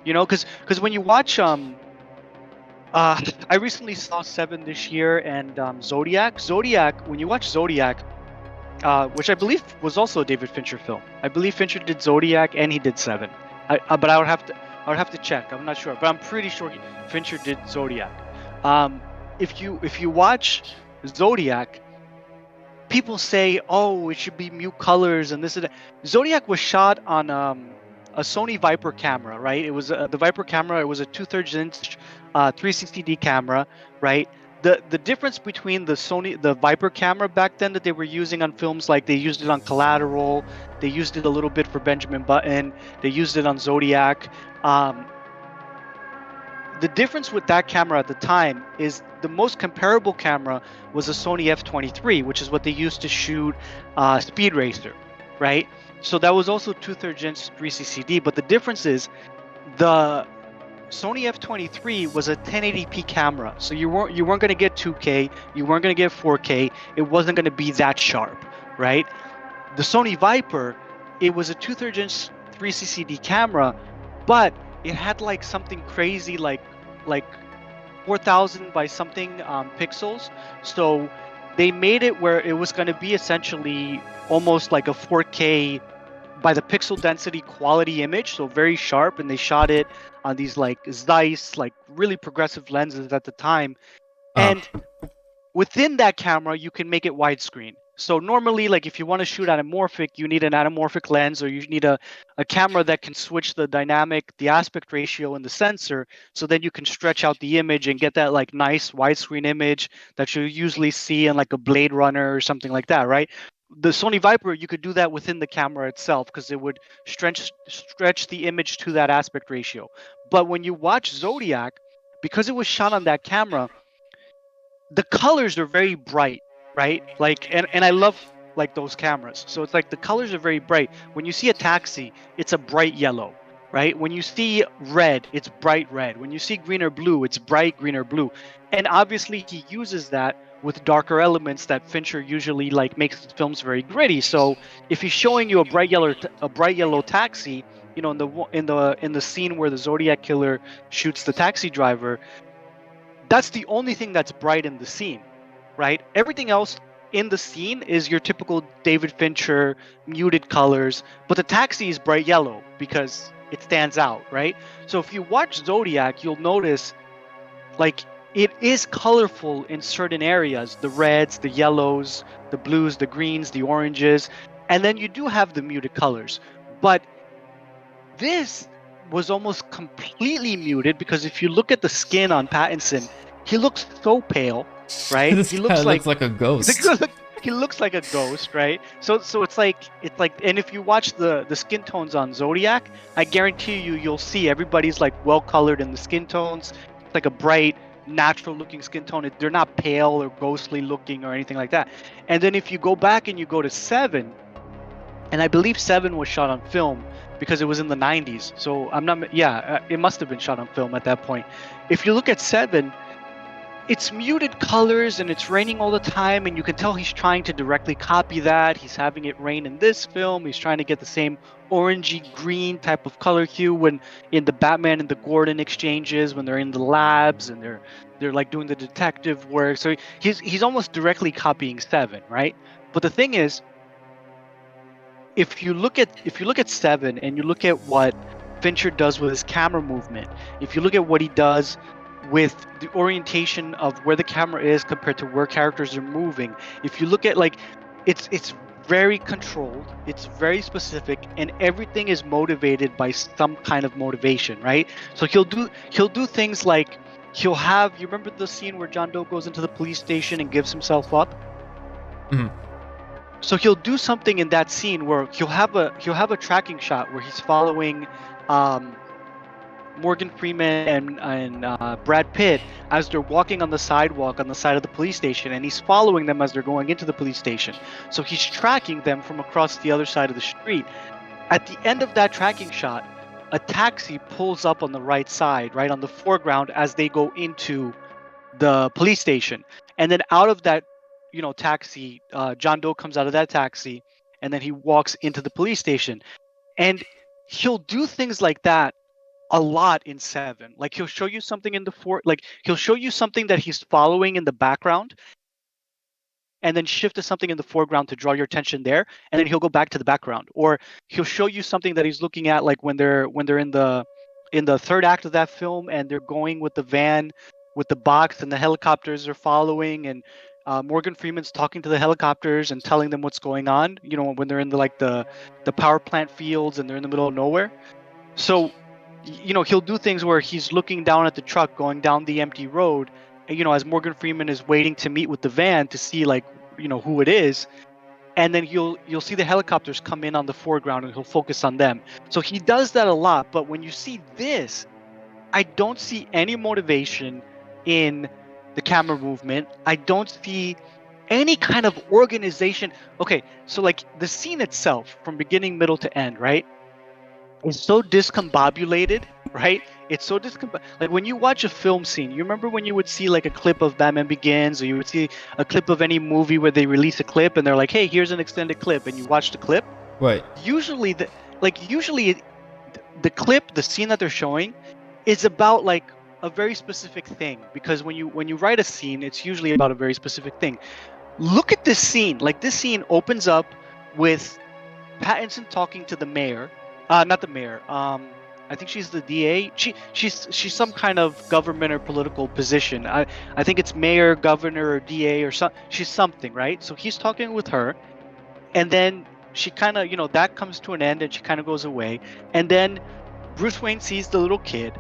because when you watch I recently saw Seven this year and Zodiac. Zodiac, when you watch Zodiac, which I believe was also a David Fincher film. I believe Fincher did Zodiac and he did Seven. But I would have to check. I'm not sure, but I'm pretty sure Fincher did Zodiac. If you watch Zodiac, people say, "Oh, it should be mute colors and this and that." Zodiac was shot on a Sony Viper camera, right? It was the Viper camera. It was a 2/3 inch 360D camera, right? The difference between the Viper camera back then that they were using on films, like they used it on Collateral, they used it a little bit for Benjamin Button, they used it on Zodiac. The difference with that camera at the time is the most comparable camera was a Sony F23, which is what they used to shoot Speed Racer, right? So that was also 2/3 inch 360D, but the difference is the Sony F23 was a 1080p camera, so you weren't going to get 2K, you weren't going to get 4K, it wasn't going to be that sharp, right? The Sony Viper, it was a 2/3 inch 360D camera, but it had like something crazy like 4,000 by something pixels. So they made it where it was going to be essentially almost like a 4K by the pixel density quality image, so very sharp, and they shot it on these like Zeiss, like really progressive lenses at the time. Oh, And within that camera, you can make it widescreen. So normally, like if you want to shoot anamorphic, you need an anamorphic lens, or you need a camera that can switch the aspect ratio and the sensor, so then you can stretch out the image and get that like nice widescreen image that you usually see in like a Blade Runner or something like that, right? The Sony Viper, you could do that within the camera itself because it would stretch the image to that aspect ratio. But when you watch Zodiac, because it was shot on that camera, the colors are very bright, right? Like, and I love like those cameras. So it's like the colors are very bright. When you see a taxi, it's a bright yellow, right? When you see red, it's bright red. When you see green or blue, it's bright green or blue. And obviously he uses that with darker elements that Fincher usually like makes his films very gritty. So if he's showing you a bright yellow taxi, in the scene where the Zodiac killer shoots the taxi driver, that's the only thing that's bright in the scene, right? Everything else in the scene is your typical David Fincher muted colors, but the taxi is bright yellow because it stands out, right? So if you watch Zodiac, you'll notice like it is colorful in certain areas, the reds, the yellows, the blues, the greens, the oranges, and then you do have the muted colors. But this was almost completely muted because if you look at the skin on Pattinson, he looks so pale, right? this He guy looks looks like like a ghost. he looks like a ghost, right? So it's like and if you watch the skin tones on Zodiac, I guarantee you'll see everybody's like well colored in the skin tones. It's like a bright, natural looking skin tone. They're not pale or ghostly looking or anything like that. And then if you go back and you go to Seven, and I believe Seven was shot on film because it was in the 90s. So I'm not, yeah, it must have been shot on film at that point. If you look at Seven, it's muted colors and it's raining all the time, and you can tell he's trying to directly copy that. He's having it rain in this film. He's trying to get the same orangey green type of color hue when in the Batman and the Gordon exchanges, when they're in the labs and they're like doing the detective work. So he's almost directly copying Seven, right? But the thing is, if you look at Seven and you look at what Fincher does with his camera movement, if you look at what he does with the orientation of where the camera is compared to where characters are moving, if you look at like it's very controlled, it's very specific, and everything is motivated by some kind of motivation, right? So he'll do things like he'll have, you remember the scene where John Doe goes into the police station and gives himself up? Mhm. So he'll do something in that scene where he'll have a tracking shot where he's following um Morgan Freeman and Brad Pitt as they're walking on the sidewalk on the side of the police station, and he's following them as they're going into the police station. So he's tracking them from across the other side of the street. At the end of that tracking shot, a taxi pulls up on the right side, right on the foreground as they go into the police station. And then out of that, taxi, John Doe comes out of that taxi, and then he walks into the police station. And he'll do things like that a lot in Seven. Like he'll show you something in the like he'll show you something that he's following in the background, and then shift to something in the foreground to draw your attention there, and then he'll go back to the background. Or he'll show you something that he's looking at, like when they're in the third act of that film, and they're going with the van with the box, and the helicopters are following, and Morgan Freeman's talking to the helicopters and telling them what's going on. When they're in the power plant fields and they're in the middle of nowhere. So, he'll do things where he's looking down at the truck going down the empty road, and, as Morgan Freeman is waiting to meet with the van to see, like, who it is. And then you'll see the helicopters come in on the foreground, and he'll focus on them. So he does that a lot. But when you see this, I don't see any motivation in the camera movement. I don't see any kind of organization. Okay, so like the scene itself from beginning, middle to end, right? It's so discombobulated, right? It's so like when you watch a film scene, you remember when you would see like a clip of Batman Begins, or you would see a clip of any movie where they release a clip and they're like, "Hey, here's an extended clip," and you watch the clip. Right. Usually, the clip, the scene that they're showing, is about like a very specific thing, because when you write a scene, it's usually about a very specific thing. Look at this scene. Like this scene opens up with Pattinson talking to the mayor, not the mayor. I think she's the DA. She's some kind of government or political position. I think it's mayor, governor, or DA or something. She's something, right? So he's talking with her, and then she kind of, that comes to an end, and she kind of goes away. And then Bruce Wayne sees the little kid.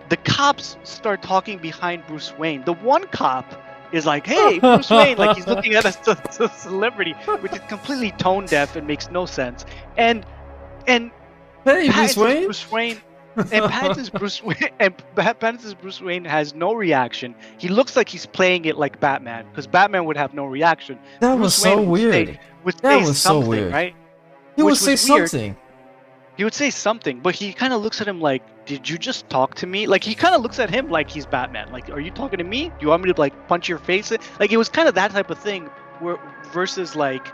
The cops start talking behind Bruce Wayne. The one cop is like, "Hey, Bruce Wayne," like he's looking at a celebrity, which is completely tone deaf and makes no sense. And and Hey, Bruce Wayne. Bruce Wayne and Pattinson's Bruce Wayne has no reaction. He looks like he's playing it like Batman, because Batman would have no reaction. That Bruce was so Wayne weird. Would That say was so something, weird. right? He would Which say was weird. something. He would say something, but he kind of looks at him like, "Did you just talk to me?" Like he kind of looks at him like he's Batman. Like, "Are you talking to me? Do you want me to like punch your face?" Like it was kind of that type of thing, where versus like,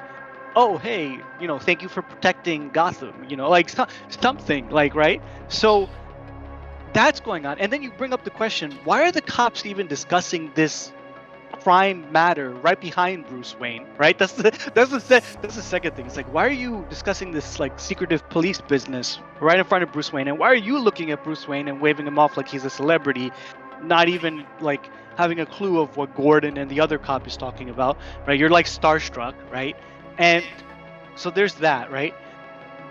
"Oh, hey, thank you for protecting Gotham," like something like, right? So that's going on, and then you bring up the question: why are the cops even discussing this crime matter right behind Bruce Wayne, right? That's the second thing. It's like, why are you discussing this like secretive police business right in front of Bruce Wayne, and why are you looking at Bruce Wayne and waving him off like he's a celebrity, not even like having a clue of what Gordon and the other cop is talking about, right? You're like starstruck, right? And so there's that, right?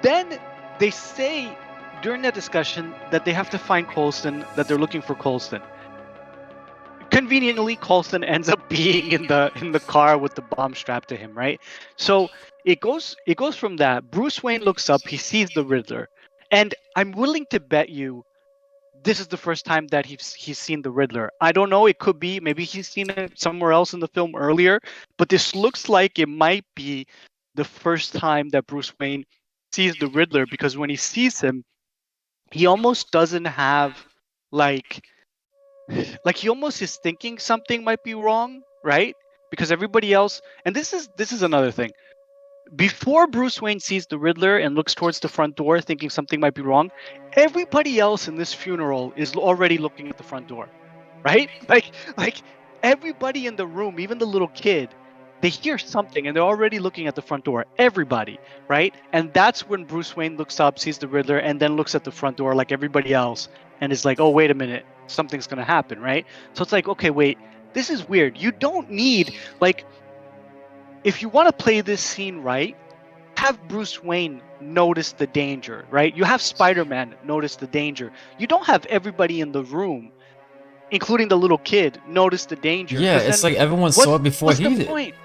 Then they say during that discussion that they have to find Coulson, that they're looking for Coulson. Conveniently, Coulson ends up being in the car with the bomb strapped to him, right? So it goes from that. Bruce Wayne looks up, he sees the Riddler, and I'm willing to bet you this is the first time that he's seen the Riddler. I don't know, it could be, maybe he's seen it somewhere else in the film earlier, but this looks like it might be the first time that Bruce Wayne sees the Riddler, because when he sees him, he almost doesn't have like he almost is thinking something might be wrong, right? Because everybody else, and this is another thing. Before Bruce Wayne sees the Riddler and looks towards the front door thinking something might be wrong, everybody else in this funeral is already looking at the front door, right? Like everybody in the room, even the little kid, they hear something and they're already looking at the front door. Everybody, right? And that's when Bruce Wayne looks up, sees the Riddler, and then looks at the front door like everybody else, and is like, "Oh, wait a minute, something's gonna happen," right? So it's like, okay, wait, this is weird. You don't need like if you want to play this scene right, have Bruce Wayne notice the danger, right? You have Spider-Man notice the danger. You don't have everybody in the room, including the little kid, notice the danger. Yeah, Because it's then like everyone saw what's it before what's the he did. point?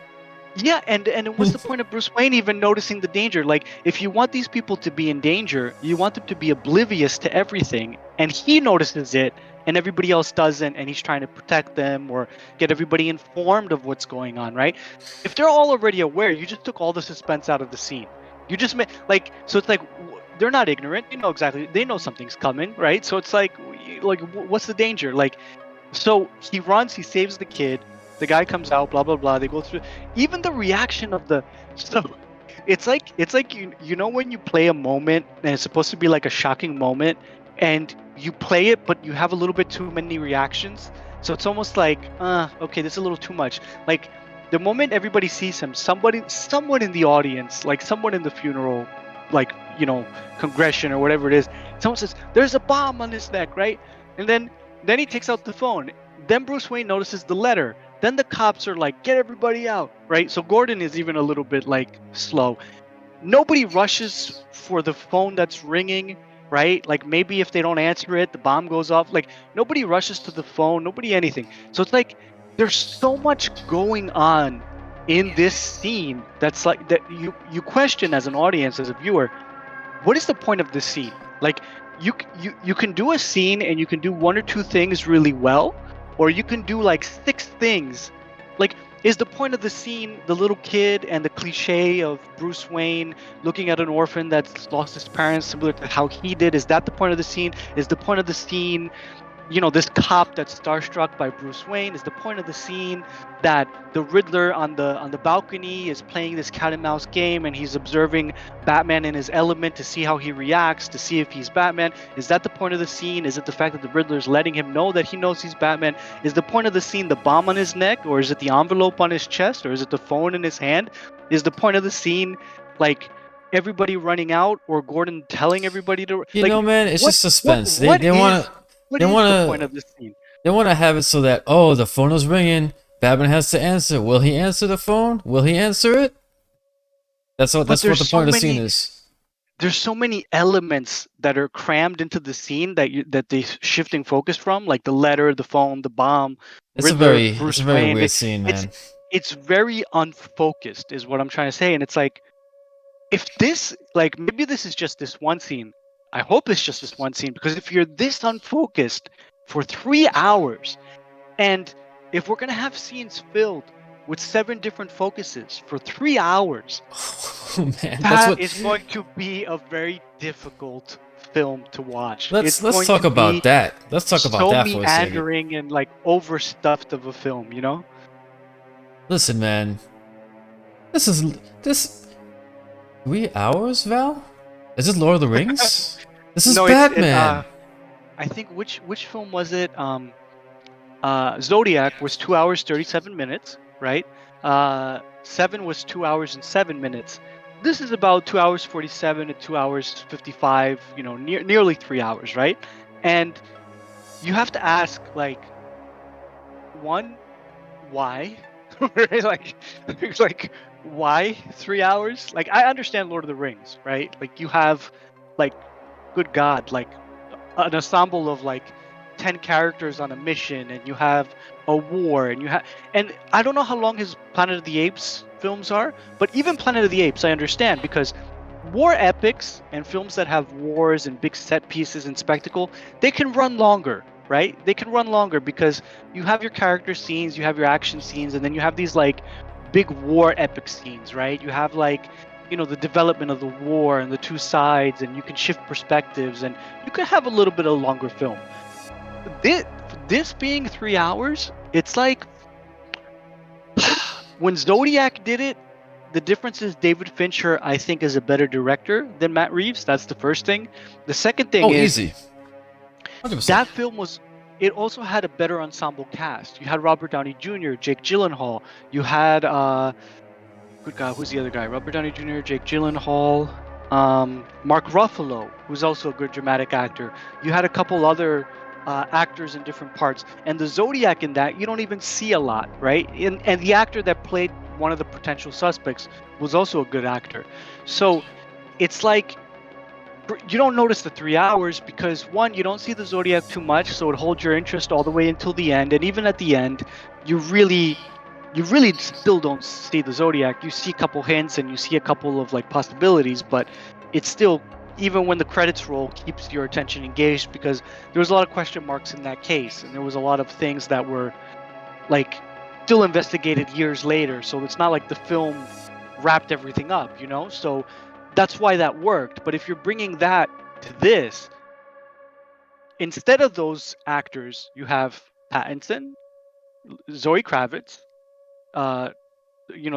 Yeah, and what's the point of Bruce Wayne even noticing the danger? Like, if you want these people to be in danger, you want them to be oblivious to everything, and he notices it, and everybody else doesn't, and he's trying to protect them or get everybody informed of what's going on, right? If they're all already aware, you just took all the suspense out of the scene. You just made like so it's like they're not ignorant. They know exactly. They know something's coming, right? So it's like what's the danger? Like so he runs, he saves the kid. The guy comes out, blah blah blah. They go through. Even the reaction of the so it's like you know when you play a moment and it's supposed to be like a shocking moment, and you play it but you have a little bit too many reactions. So it's almost like okay, this is a little too much. Like the moment everybody sees him, someone in the audience, like someone in the funeral, like congression or whatever it is, someone says there's a bomb on his neck, right? And then he takes out the phone. Then Bruce Wayne notices the letter. Then the cops are like, get everybody out, right? So Gordon is even a little bit like slow. Nobody rushes for the phone that's ringing, right? Like maybe if they don't answer it, the bomb goes off. Like nobody rushes to the phone, nobody anything. So it's like there's so much going on in this scene that's like that you question as an audience, as a viewer, what is the point of this scene? Like you can do a scene and you can do one or two things really well, or you can do like six things. Like is the point of the scene the little kid and the cliche of Bruce Wayne looking at an orphan that's lost his parents similar to how he did? Is that the point of the scene? Is the point of the scene this cop that's starstruck by Bruce Wayne? Is the point of the scene that the Riddler on the balcony is playing this cat and mouse game and he's observing Batman in his element to see how he reacts, to see if he's Batman? Is that the point of the scene? Is it the fact that the Riddler's letting him know that he knows he's Batman? Is the point of the scene the bomb on his neck, or is it the envelope on his chest, or is it the phone in his hand? Is the point of the scene like everybody running out, or Gordon telling everybody to Man, it's what just suspense. what They is want to what they is want the point to of this scene? they want to have it so that the phone is ringing. Batman has to answer. Will he answer the phone? Will he answer it? That's what. But That's what the point of the scene is. there's so many elements that are crammed into the scene that they shifting focus from, like the letter, the phone, the bomb, Riddler, It's a Bruce very Wayne. weird scene, It's man. it's very unfocused, is what I'm trying to say. And it's like, if this, like, maybe this is just this one scene. I hope it's just this one scene, because if you're this unfocused for 3 hours, and if we're gonna have scenes filled with 7 different focuses for 3 hours, Oh man, that's that what. is going to be a very difficult film to watch. Let's It's let's going talk to about be that. Let's talk about so that for a second. meandering and like overstuffed of a film, you know? Listen, man. This is this 3 hours, Val? Is this Lord of the Rings? This is No, Batman. I think which film was it? Zodiac was 2 hours 37 minutes, right? Seven was 2 hours and 7 minutes. This is about 2 hours 47 to 2 hours 55, nearly 3 hours, right? And you have to ask, like, one, why? Right? like why 3 hours? Like, I understand Lord of the Rings, right? Like, you have, like, good God, like an ensemble of like 10 characters on a mission, and you have a war, and I don't know how long his Planet of the Apes films are, but even Planet of the Apes I understand, because war epics and films that have wars and big set pieces and spectacle, they can run longer, right? They can run longer because you have your character scenes, you have your action scenes, and then you have these like big war epic scenes, right? You have like the development of the war and the two sides, and you can shift perspectives, and you can have a little bit of longer film. This being 3 hours, it's like when Zodiac did it, the difference is David Fincher, I think, is a better director than Matt Reeves. That's the first thing. The second thing is easy. 100%. that film it also had a better ensemble cast. You had Robert Downey Jr., Jake Gyllenhaal. You had good God, who's the other guy? Robert Downey Jr., Jake Gyllenhaal, Mark Ruffalo, who's also a good dramatic actor. You had a couple other actors in different parts, and the Zodiac in that you don't even see a lot, right? And the actor that played one of the potential suspects, was also a good actor. So it's like you don't notice the 3 hours because one, you don't see the Zodiac too much, so it holds your interest all the way until the end. And even at the end, you really still don't see the Zodiac. You see a couple hints and you see a couple of like possibilities, but it's still, even when the credits roll, keeps your attention engaged because there was a lot of question marks in that case, and there was a lot of things that were like still investigated years later. So it's not like the film wrapped everything up, you know? So that's why that worked. But if you're bringing that to this, instead of those actors, you have Pattinson, Zoe Kravitz, the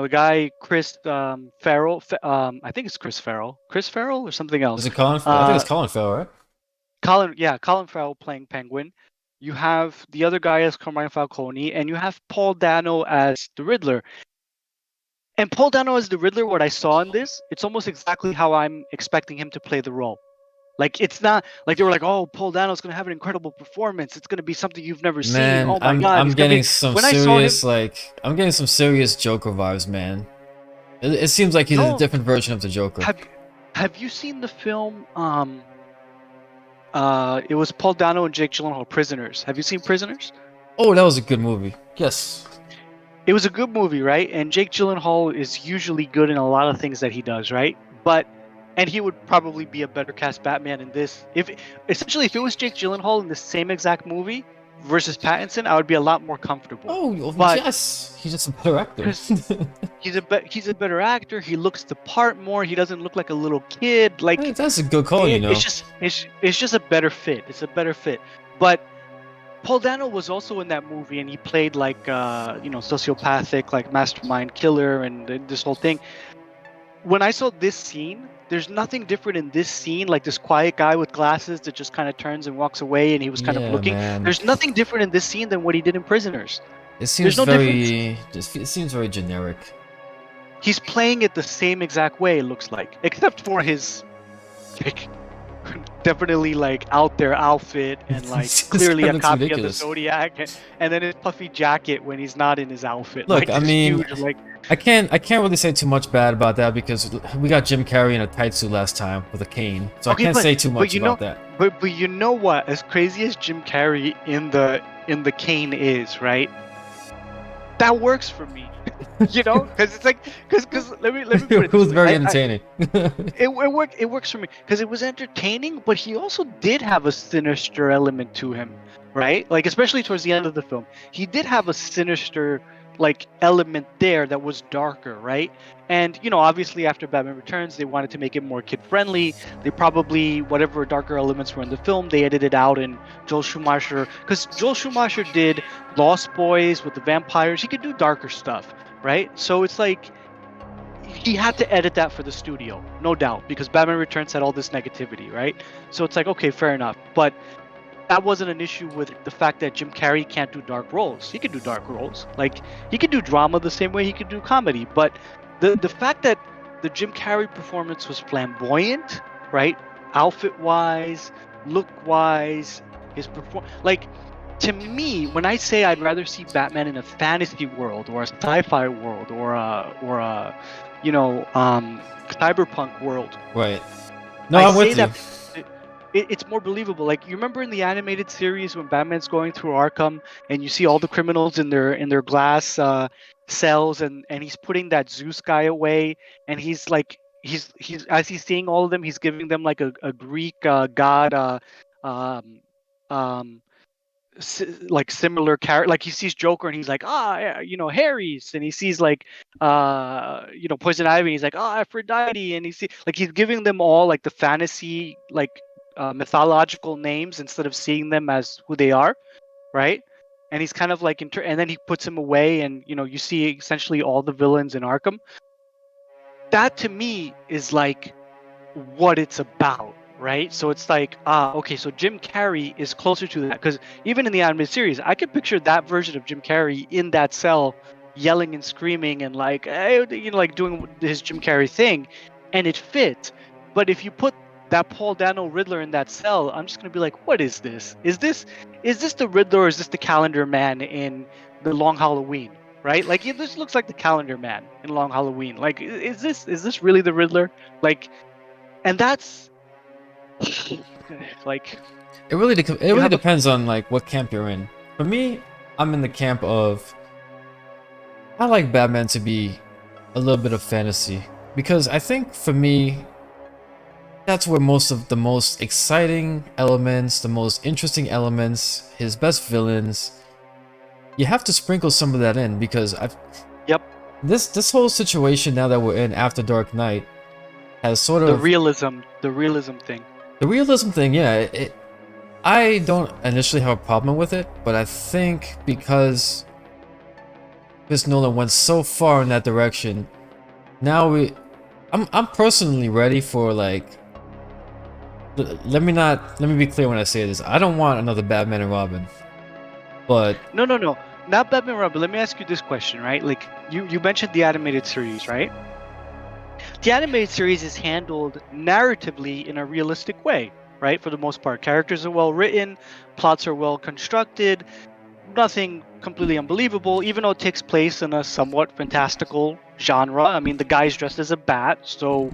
guy Chris Farrell. I think it's Chris Farrell or something Is else. it Colin? I think it's Colin Farrell, right? Colin Farrell playing Penguin. You have the other guy as Carmine Falcone, and you have Paul Dano as the Riddler. And Paul Dano as the Riddler, what I saw in this, it's almost exactly how I'm expecting him to play the role. Like, it's not like they were like, oh, Paul Dano's gonna have an incredible performance. It's gonna be something you've never seen. Man, Oh my God, I'm he's gonna getting be. some When I saw him, serious I'm getting some serious Joker vibes, man. It seems like he's a no, different version of the Joker. have you seen the film? It was Paul Dano and Jake Gyllenhaal, Prisoners. Have you seen Prisoners? Oh, that was a good movie. Yes. It was a good movie, right? And Jake Gyllenhaal is usually good in a lot of things that he does, right? And he would probably be a better cast Batman in this. If it was Jake Gyllenhaal in the same exact movie versus Pattinson, I would be a lot more comfortable. Oh, but yes, he's just a better actor. he's a better actor. He looks the part more. He doesn't look like a little kid. Like, Hey, that's a good call, you know. It's just a better fit. It's a better fit. But Paul Dano was also in that movie, and he played like sociopathic, like mastermind killer, and this whole thing. When I saw this scene, there's nothing different in this scene, like this quiet guy with glasses that just kind of turns and walks away, and he was kind of looking. Man. There's nothing different in this scene than what he did in Prisoners. It seems it seems very generic. He's playing it the same exact way, it looks like, except for his definitely like out there outfit and like clearly a copy ridiculous. Of the Zodiac, and then his puffy jacket when he's not in his outfit. Look, like, I mean, huge, like, I can't really say too much bad about that because we got Jim Carrey in a tight suit last time with a cane, so okay, I can't say too much about that. But you know what? As crazy as Jim Carrey in the cane is, right? That works for me. You know, because it's like, because let me put it. It was very entertaining. It works for me because it was entertaining, but he also did have a sinister element to him, right? Like, especially towards the end of the film, he did have a sinister like element there that was darker, right? And obviously after Batman Returns, they wanted to make it more kid friendly. They probably, whatever darker elements were in the film, they edited out. And Joel Schumacher, because Joel Schumacher did Lost Boys with the vampires, he could do darker stuff, right? So it's like he had to edit that for the studio, no doubt, because Batman Returns had all this negativity, right? So it's like, okay, fair enough. But that wasn't an issue with the fact that Jim Carrey can't do dark roles. He could do dark roles. Like, he could do drama the same way he could do comedy. But the fact that the Jim Carrey performance was flamboyant, right? Outfit-wise, look-wise, his like, to me, when I say I'd rather see Batman in a fantasy world or a sci-fi world or a cyberpunk world, right? No, I'm with you. It's more believable. Like, you remember in the animated series when Batman's going through Arkham and you see all the criminals in their glass cells, and he's putting that Zeus guy away, and he's like he's as he's seeing all of them, he's giving them like a Greek god like similar character. Like, he sees Joker and he's like, Harry's, and he sees like Poison Ivy, and he's like, Aphrodite, and he's giving them all like the fantasy like mythological names instead of seeing them as who they are, right? And he's kind of like and then he puts him away, and you see essentially all the villains in Arkham. That to me is like what it's about, right? So it's like, okay, so Jim Carrey is closer to that, because even in the animated series, I could picture that version of Jim Carrey in that cell, yelling and screaming and like, like doing his Jim Carrey thing, and it fits. But if you put that Paul Dano Riddler in that cell, I'm just gonna be like, what is this? Is this the Riddler, or is this the Calendar Man in the Long Halloween? right? Like this looks like the Calendar Man in Long Halloween. Like, is this really the Riddler? Like, and that's like It it you really have a depends on like what camp you're in. For me, I'm in the camp of I like Batman to be a little bit of fantasy because I think for me that's where most of the most exciting elements, the most interesting elements, his best villains, you have to sprinkle some of that in because I've yep this whole situation now that we're in after Dark Knight has sort of the realism thing. the realism thing. Yeah, I don't initially have a problem with it, but I think because Chris Nolan went so far in that direction, now I'm personally ready for like. Let me be clear when I say this. I don't want another Batman and Robin, but No, not Batman Robin. Let me ask you this question, right? Like you mentioned the animated series, right? The animated series is handled narratively in a realistic way, right? For the most part, characters are well written, plots are well constructed, nothing completely unbelievable, even though it takes place in a somewhat fantastical genre. I mean, the guy's dressed as a bat, so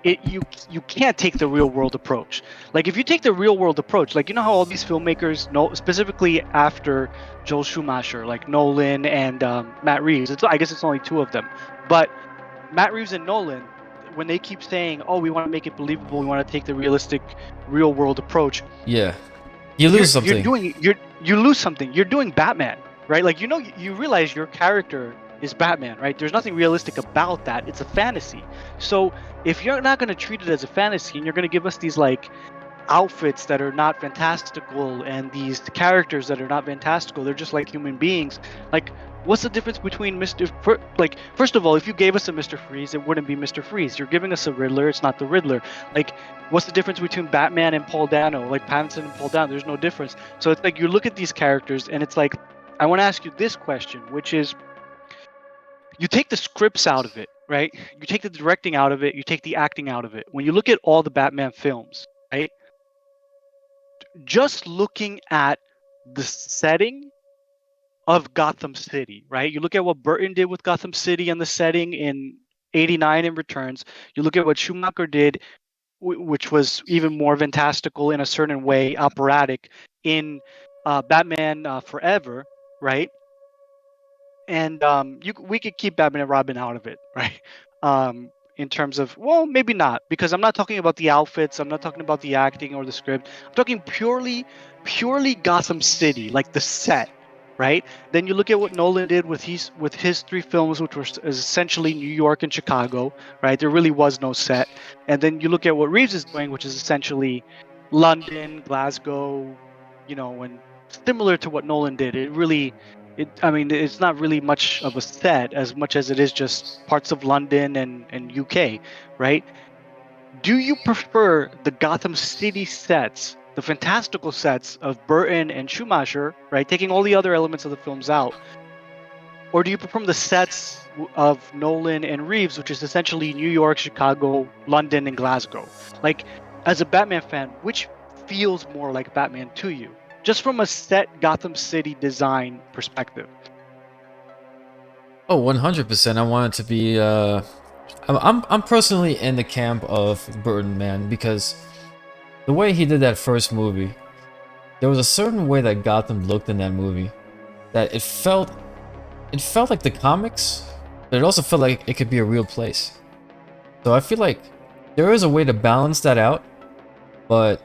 you can't take the real world approach. Like if you take the real world approach, like you know how all these filmmakers know, specifically after Joel Schumacher, like Nolan and Matt Reeves. I guess it's only two of them, but Matt Reeves and Nolan, when they keep saying, "Oh, we want to make it believable, we want to take the realistic, real world approach," yeah, you lose you're something. doing you lose something. You're doing Batman, right? Like you realize your character is Batman, right? There's nothing realistic about that. It's a fantasy. So if you're not going to treat it as a fantasy and you're going to give us these like outfits that are not fantastical and these characters that are not fantastical, they're just like human beings, like what's the difference between like first of all, if you gave us a Mr. Freeze, it wouldn't be Mr. Freeze. You're giving us a Riddler, it's not the Riddler. Like what's the difference between Batman and Paul Dano, like Pattinson and Paul Dano? There's no difference. So it's like you look at these characters and it's like I want to ask you this question, which is you take the scripts out of it, right? You take the directing out of it, you take the acting out of it. When you look at all the Batman films, right? Just looking at the setting of Gotham City, right? You look at what Burton did with Gotham City and the setting in '89 in Returns. You look at what Schumacher did, which was even more fantastical in a certain way, operatic in Batman Forever, right? And we could keep Batman and Robin out of it, right? In terms of, well, maybe not, because I'm not talking about the outfits, I'm not talking about the acting or the script. I'm talking purely Gotham City, like the set, right? Then you look at what Nolan did with his three films, which were essentially New York and Chicago, right? There really was no set. And then you look at what Reeves is doing, which is essentially London, Glasgow, and similar to what Nolan did. I mean, it's not really much of a set as much as it is just parts of London and UK, right? Do you prefer the Gotham City sets, the fantastical sets of Burton and Schumacher, right? Taking all the other elements of the films out, or do you prefer the sets of Nolan and Reeves, which is essentially New York, Chicago, London, and Glasgow? Like, as a Batman fan, which feels more like Batman to you? Just from a set Gotham City design perspective. Oh, 100%. I want it to be. I'm personally in the camp of Burton, man, because the way he did that first movie, there was a certain way that Gotham looked in that movie that it felt like the comics, but it also felt like it could be a real place. So I feel like there is a way to balance that out, but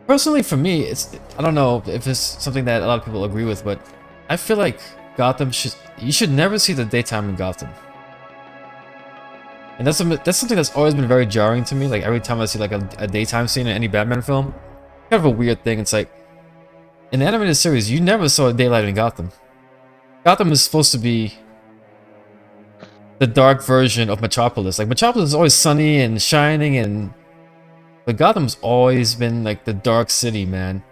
personally for me, I don't know if it's something that a lot of people agree with, but I feel like you should never see the daytime in Gotham. And that's something that's always been very jarring to me. Like every time I see like a daytime scene in any Batman film, kind of a weird thing. It's like in the animated series, you never saw daylight in Gotham. Gotham is supposed to be the dark version of Metropolis. Like Metropolis is always sunny and shining, but Gotham's always been like the dark city, man.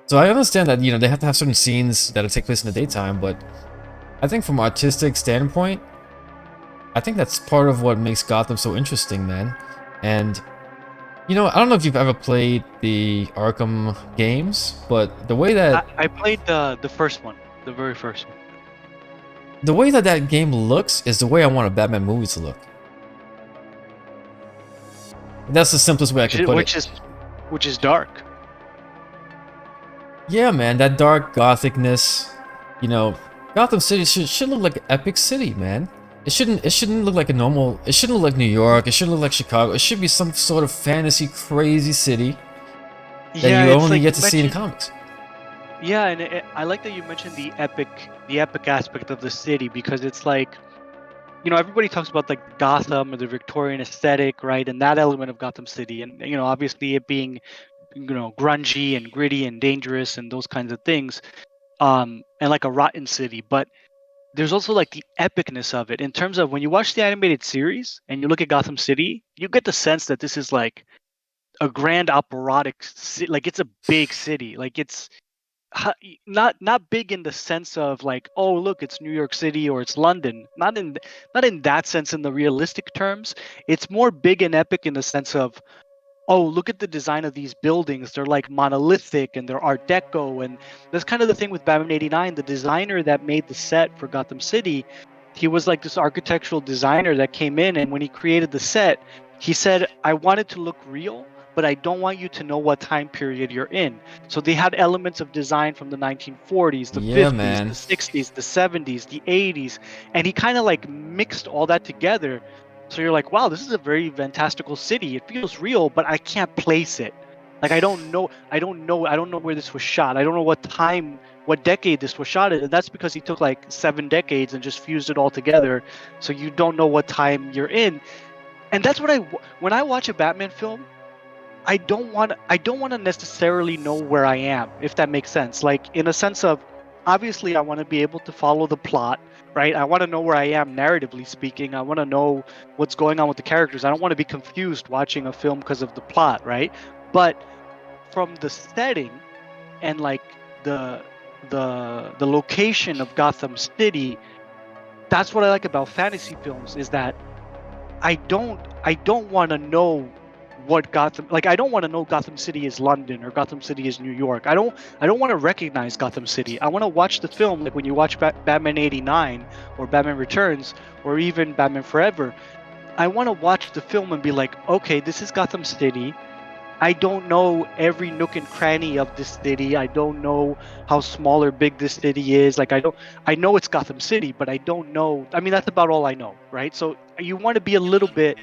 So I understand that they have to have certain scenes that take place in the daytime, but I think from an artistic standpoint, I think that's part of what makes Gotham so interesting, man. And I don't know if you've ever played the Arkham games, but the way that I played the first one, the very first one. the way that that game looks is the way I want a Batman movie to look. That's the simplest way I which can is put it. which is dark. Yeah, man, that dark gothicness. You know, Gotham City should look like an epic city, man. It shouldn't look like a normal. It shouldn't look like New York. It shouldn't look like Chicago. It should be some sort of fantasy crazy city that Yeah, you it's only like get you to see in mentioned. comics. Yeah, and I like that you mentioned the epic aspect of the city, because it's like, everybody talks about like Gotham or the Victorian aesthetic, right? And that element of Gotham City, and obviously it being, grungy and gritty and dangerous and those kinds of things, and like a rotten city. But there's also like the epicness of it in terms of when you watch the animated series and you look at Gotham City, you get the sense that this is like a grand operatic city. Like it's a big city. Like it's not big in the sense of like, oh look, it's New York City or it's London. Not in that sense in the realistic terms. It's more big and epic in the sense of, oh, look at the design of these buildings. They're like monolithic and they're Art Deco. And that's kind of the thing with Batman 89. The designer that made the set for Gotham City, he was like this architectural designer that came in. And when he created the set, he said, I want it to look real, but I don't want you to know what time period you're in. So they had elements of design from the 1940s, the Yeah, 50s, the man. 60s, the 70s, the 80s. And he kind of like mixed all that together, so you're like, wow, this is a very fantastical city. It feels real, but I can't place it. Like I don't know where this was shot. I don't know what decade this was shot in. And that's because he took like 7 decades and just fused it all together. So you don't know what time you're in. And that's what when I watch a Batman film, I don't want to necessarily know where I am, if that makes sense. Like in a sense of, obviously I want to be able to follow the plot, right? I want to know where I am narratively speaking. I want to know what's going on with the characters. I don't want to be confused watching a film because of the plot, right? But from the setting and like the location of Gotham City, that's what I like about fantasy films, is that I don't want to know what Gotham, like I don't want to know Gotham City is London or Gotham City is New York. I don't want to recognize Gotham City. I want to watch the film like when you watch Batman 89 or Batman Returns or even Batman Forever. I want to watch the film and be like, okay, this is Gotham City. I don't know every nook and cranny of this city. I don't know how small or big this city is. Like I know it's Gotham City, but I don't know. I mean, that's about all I know, right? So you want to be a little bit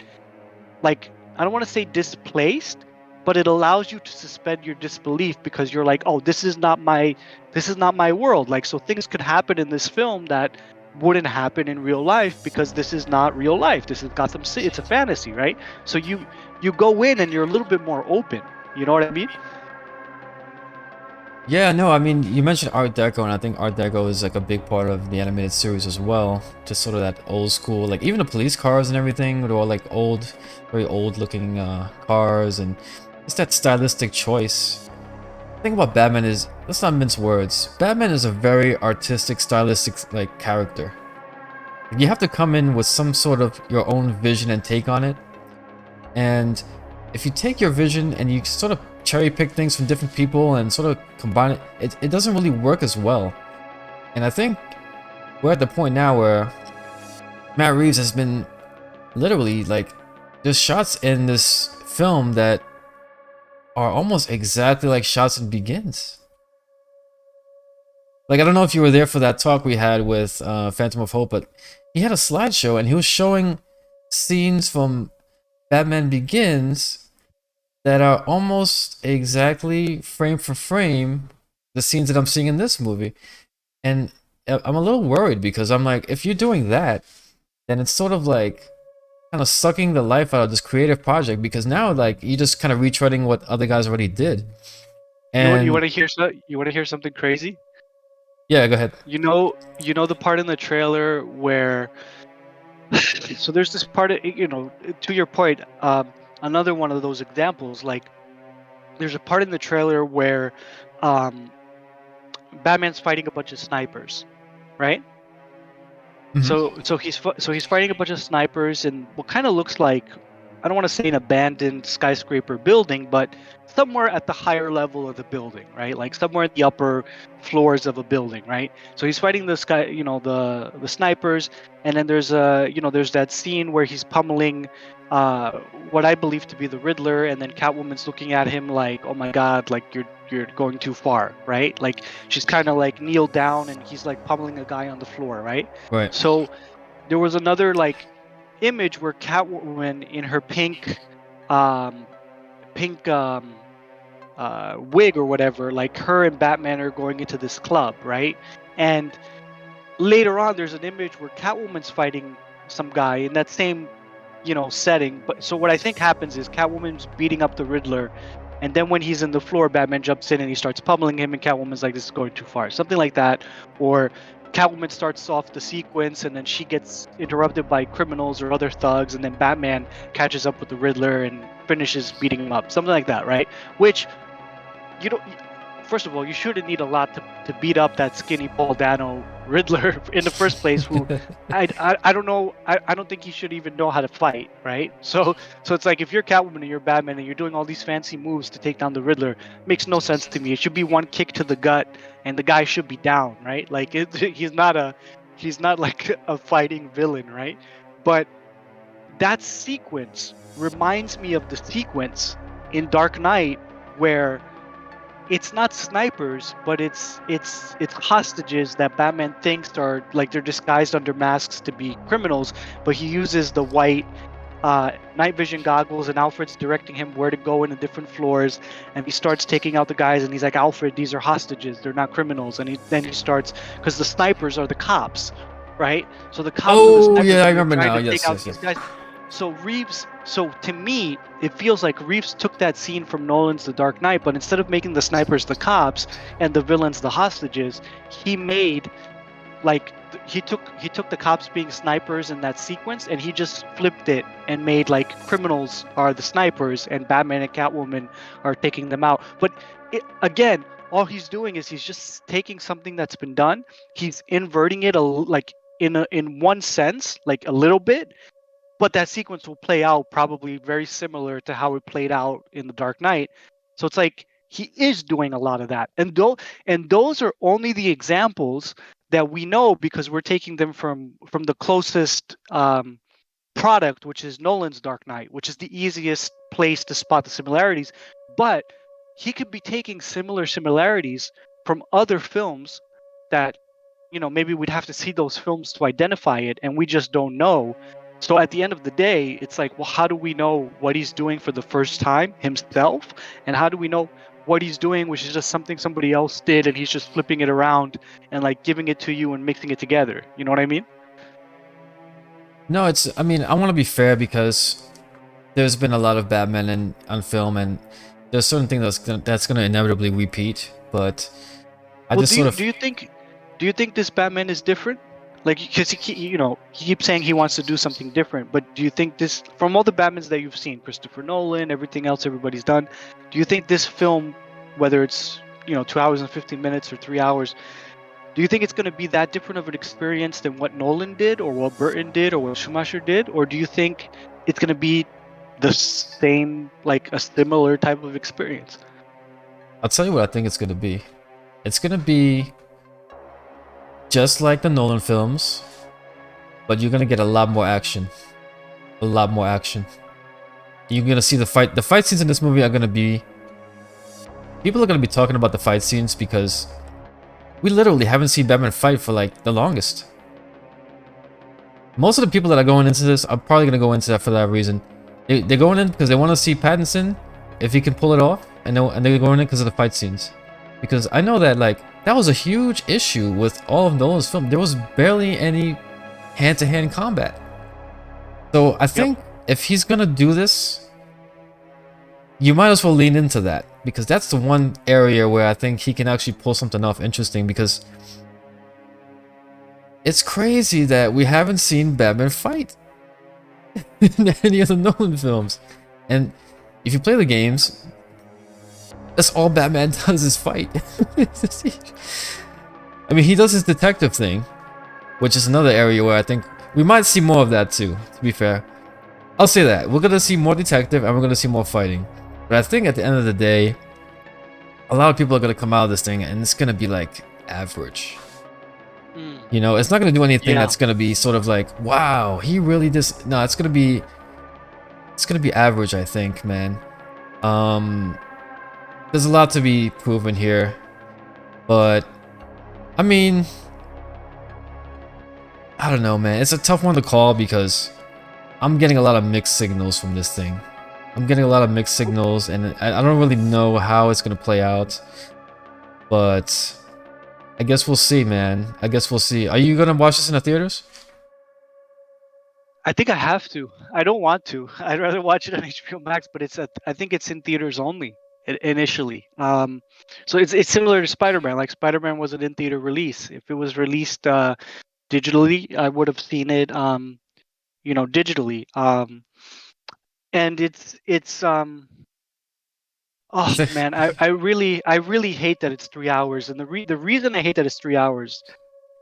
like, I don't want to say displaced, but it allows you to suspend your disbelief because you're like, oh, this is not my world. Like, so things could happen in this film that wouldn't happen in real life because this is not real life. This is Gotham City. It's a fantasy, right? So you go in and you're a little bit more open. You know what I mean? Yeah, no, I mean, you mentioned Art Deco, and I think Art Deco is like a big part of the animated series as well. Just sort of that old school, like even the police cars and everything, they're all like old, very old looking cars, and it's that stylistic choice. The thing about Batman is, let's not mince words. Batman is a very artistic, stylistic like character. You have to come in with some sort of your own vision and take on it. And if you take your vision and you sort of cherry pick things from different people and sort of combine it doesn't really work as well. And I think we're at the point now where Matt Reeves has been literally like, there's shots in this film that are almost exactly like shots in Begins. Like, I don't know if you were there for that talk we had with Phantom of Hope, but he had a slideshow and he was showing scenes from Batman Begins that are almost exactly frame for frame the scenes that I'm seeing in this movie. And I'm a little worried because I'm like, if you're doing that, then it's sort of like kind of sucking the life out of this creative project because now like you just kind of retreading what other guys already did. You want And to hear something crazy? yeah, go ahead. You know the part in the trailer where so there's this part to your point, another one of those examples, like there's a part in the trailer where um Batman's fighting a bunch of snipers, right? Hmm. So he's fighting a bunch of snipers in what kind of looks like don't want to say an abandoned skyscraper building, but somewhere at the higher level of the building, right? Like somewhere in the upper floors of a building, right? So he's fighting the sky, the snipers, and then there's there's that scene where he's pummeling what I believe to be the Riddler, and then Catwoman's looking at him like, "Oh my God, like you're going too far," right? Like she's kind of like kneeled down, and he's like pummeling a guy on the floor, right? Right. So there was another like image where Catwoman in her um, pink wig or whatever, like her and Batman are going into this club, right? And later on, there's an image where Catwoman's fighting some guy in that same, setting. But so what I think happens is Catwoman's beating up the Riddler, and then when he's in the floor, Batman jumps in and he starts pummeling him, and Catwoman's like, "This is going too far," something like that, or Catwoman starts off the sequence and then she gets interrupted by criminals or other thugs, and then Batman catches up with the Riddler and finishes beating him up, something like that, right? Which you don't. First of all, you shouldn't need a lot to beat up that skinny Paul Dano Riddler in the first place. Who I don't know. I don't think he should even know how to fight, right? So it's like if you're Catwoman and you're Batman and you're doing all these fancy moves to take down the Riddler, it makes no sense to me. It should be one kick to the gut and the guy should be down, right? Like he's not like a fighting villain, right? But that sequence reminds me of the sequence in Dark Knight where it's not snipers, but it's hostages that Batman thinks are like they're disguised under masks to be criminals, but he uses the white night vision goggles, and Alfred's directing him where to go in the different floors, and he starts taking out the guys, and he's like, "Alfred, these are hostages, they're not criminals," and then he starts, because the snipers are the cops, right? So the cops. Oh yeah, I remember now. Yes, yes, yes. Guys. So to me, it feels like Reeves took that scene from Nolan's The Dark Knight, but instead of making the snipers the cops and the villains the hostages, he made like he took the cops being snipers in that sequence, and he just flipped it and made like criminals are the snipers and Batman and Catwoman are taking them out. But again, all he's doing is he's just taking something that's been done, he's inverting it in one sense, like a little bit. But that sequence will play out probably very similar to how it played out in The Dark Knight. So it's like he is doing a lot of that. And those are only the examples that we know because we're taking them from the closest product, which is Nolan's Dark Knight, which is the easiest place to spot the similarities. But he could be taking similarities from other films that, maybe we'd have to see those films to identify it, and we just don't know. So at the end of the day, it's like, well, how do we know what he's doing for the first time himself? And how do we know what he's doing, which is just something somebody else did, and he's just flipping it around and like giving it to you and mixing it together? You know what I mean? No, I mean, I want to be fair because there's been a lot of Batman on film, and there's certain things that's gonna inevitably repeat. But do you think this Batman is different? Like, because he keeps saying he wants to do something different, but do you think this, from all the Batmans that you've seen, Christopher Nolan, everything else everybody's done, do you think this film, whether it's 2 hours and 15 minutes or 3 hours, do you think it's going to be that different of an experience than what Nolan did or what Burton did or what Schumacher did, or do you think it's going to be the same, like a similar type of experience? I'll tell you what I think it's going to be. It's going to be just like the Nolan films, but you're gonna get a lot more action. A lot more action. You're gonna see the fight. The fight scenes in this movie are gonna be... People are gonna be talking about the fight scenes because we literally haven't seen Batman fight for like the longest. Most of the people that are going into this are probably gonna go into that for that reason. They're going in because they want to see Pattinson, if he can pull it off, and they're going in because of the fight scenes. Because I know that like that was a huge issue with all of Nolan's film. There was barely any hand-to-hand combat. So I think if he's gonna do this, you might as well lean into that, because that's the one area where I think he can actually pull something off interesting, because it's crazy that we haven't seen Batman fight in any of the Nolan films. And if you play the games, that's all Batman does is fight. I mean, he does his detective thing, which is another area where I think we might see more of that too, to be fair. I'll say that. We're gonna see more detective and we're gonna see more fighting. But I think at the end of the day, a lot of people are gonna come out of this thing and it's gonna be like average. You know, it's not gonna do anything that's gonna be sort of like, wow, he really just no, it's gonna be average, I think, man. There's a lot to be proven here. But I mean, I don't know, man. It's a tough one to call because I'm getting a lot of mixed signals from this thing. I'm getting a lot of mixed signals, and I don't really know how it's gonna play out. But I guess we'll see, man. I guess we'll see. Are you gonna watch this in the theaters? I think I have to. I don't want to. I'd rather watch it on HBO Max, but I think it's in theaters only initially. So it's similar to Spider-Man. Like Spider-Man was an in-theater release. If it was released digitally, I would have seen it digitally. And it's oh man, I really hate that it's 3 hours. And the reason I hate that it's 3 hours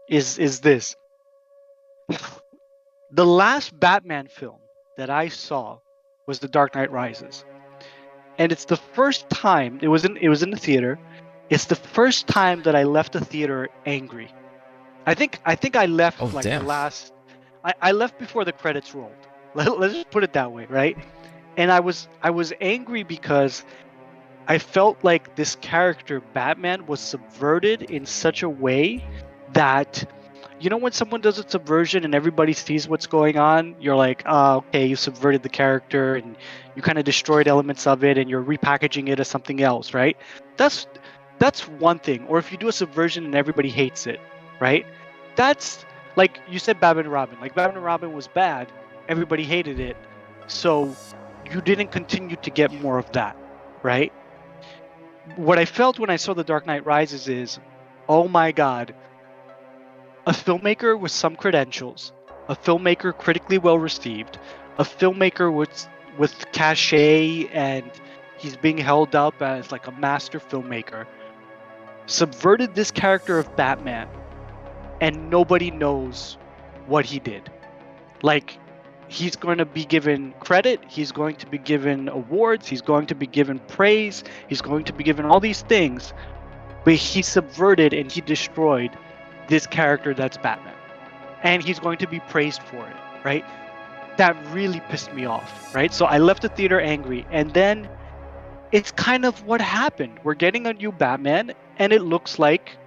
is this. The last Batman film that I saw was The Dark Knight Rises. And it's the first time it was in the theater. It's the first time that I left the theater angry. I think I left Oh, like damn. the last I left before the credits rolled. Let's just put it that way, right? And I was angry because I felt like this character Batman was subverted in such a way that when someone does a subversion and everybody sees what's going on, you're like, okay, you subverted the character and you kind of destroyed elements of it and you're repackaging it as something else, right? That's one thing. Or if you do a subversion and everybody hates it, right? That's like you said Batman and Robin. Like Batman and Robin was bad, everybody hated it. So you didn't continue to get more of that, right? What I felt when I saw The Dark Knight Rises is, oh my god, a filmmaker with some credentials, a filmmaker critically well received, a filmmaker with cachet, and he's being held up as like a master filmmaker, subverted this character of Batman, and nobody knows what he did. Like, he's going to be given credit, he's going to be given awards, he's going to be given praise, he's going to be given all these things, but he subverted and he destroyed this character that's Batman. And he's going to be praised for it, right? That really pissed me off, right? So I left the theater angry, and then it's kind of what happened. We're getting a new Batman, and it looks like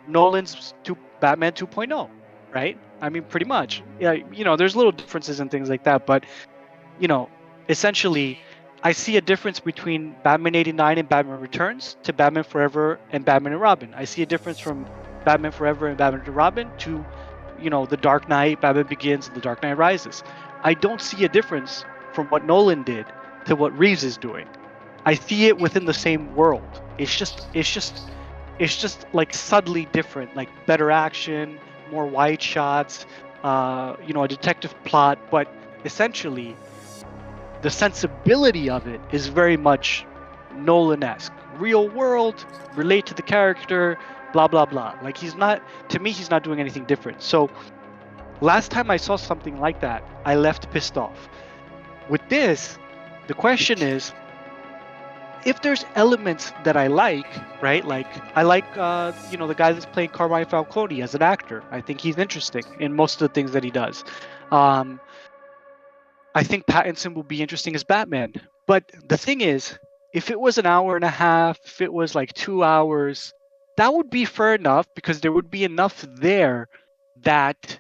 Nolan's Batman 2.0, right? I mean, pretty much. Yeah, there's little differences and things like that, but essentially, I see a difference between Batman 89 and Batman Returns to Batman Forever and Batman and Robin. I see a difference from Batman Forever and Batman and Robin to, The Dark Knight, Batman Begins, and The Dark Knight Rises. I don't see a difference from what Nolan did to what Reeves is doing. I see it within the same world. It's just like subtly different, like better action, more wide shots, a detective plot, but essentially the sensibility of it is very much Nolan-esque. Real world, relate to the character, blah blah blah. Like he's not doing anything different. So last time I saw something like that, I left pissed off. With this, the question is, if there's elements that I like, right? Like I like the guy that's playing Carmine Falcone as an actor. I think he's interesting in most of the things that he does. I think Pattinson will be interesting as Batman. But the thing is, if it was an hour and a half, if it was like 2 hours, that would be fair enough because there would be enough there that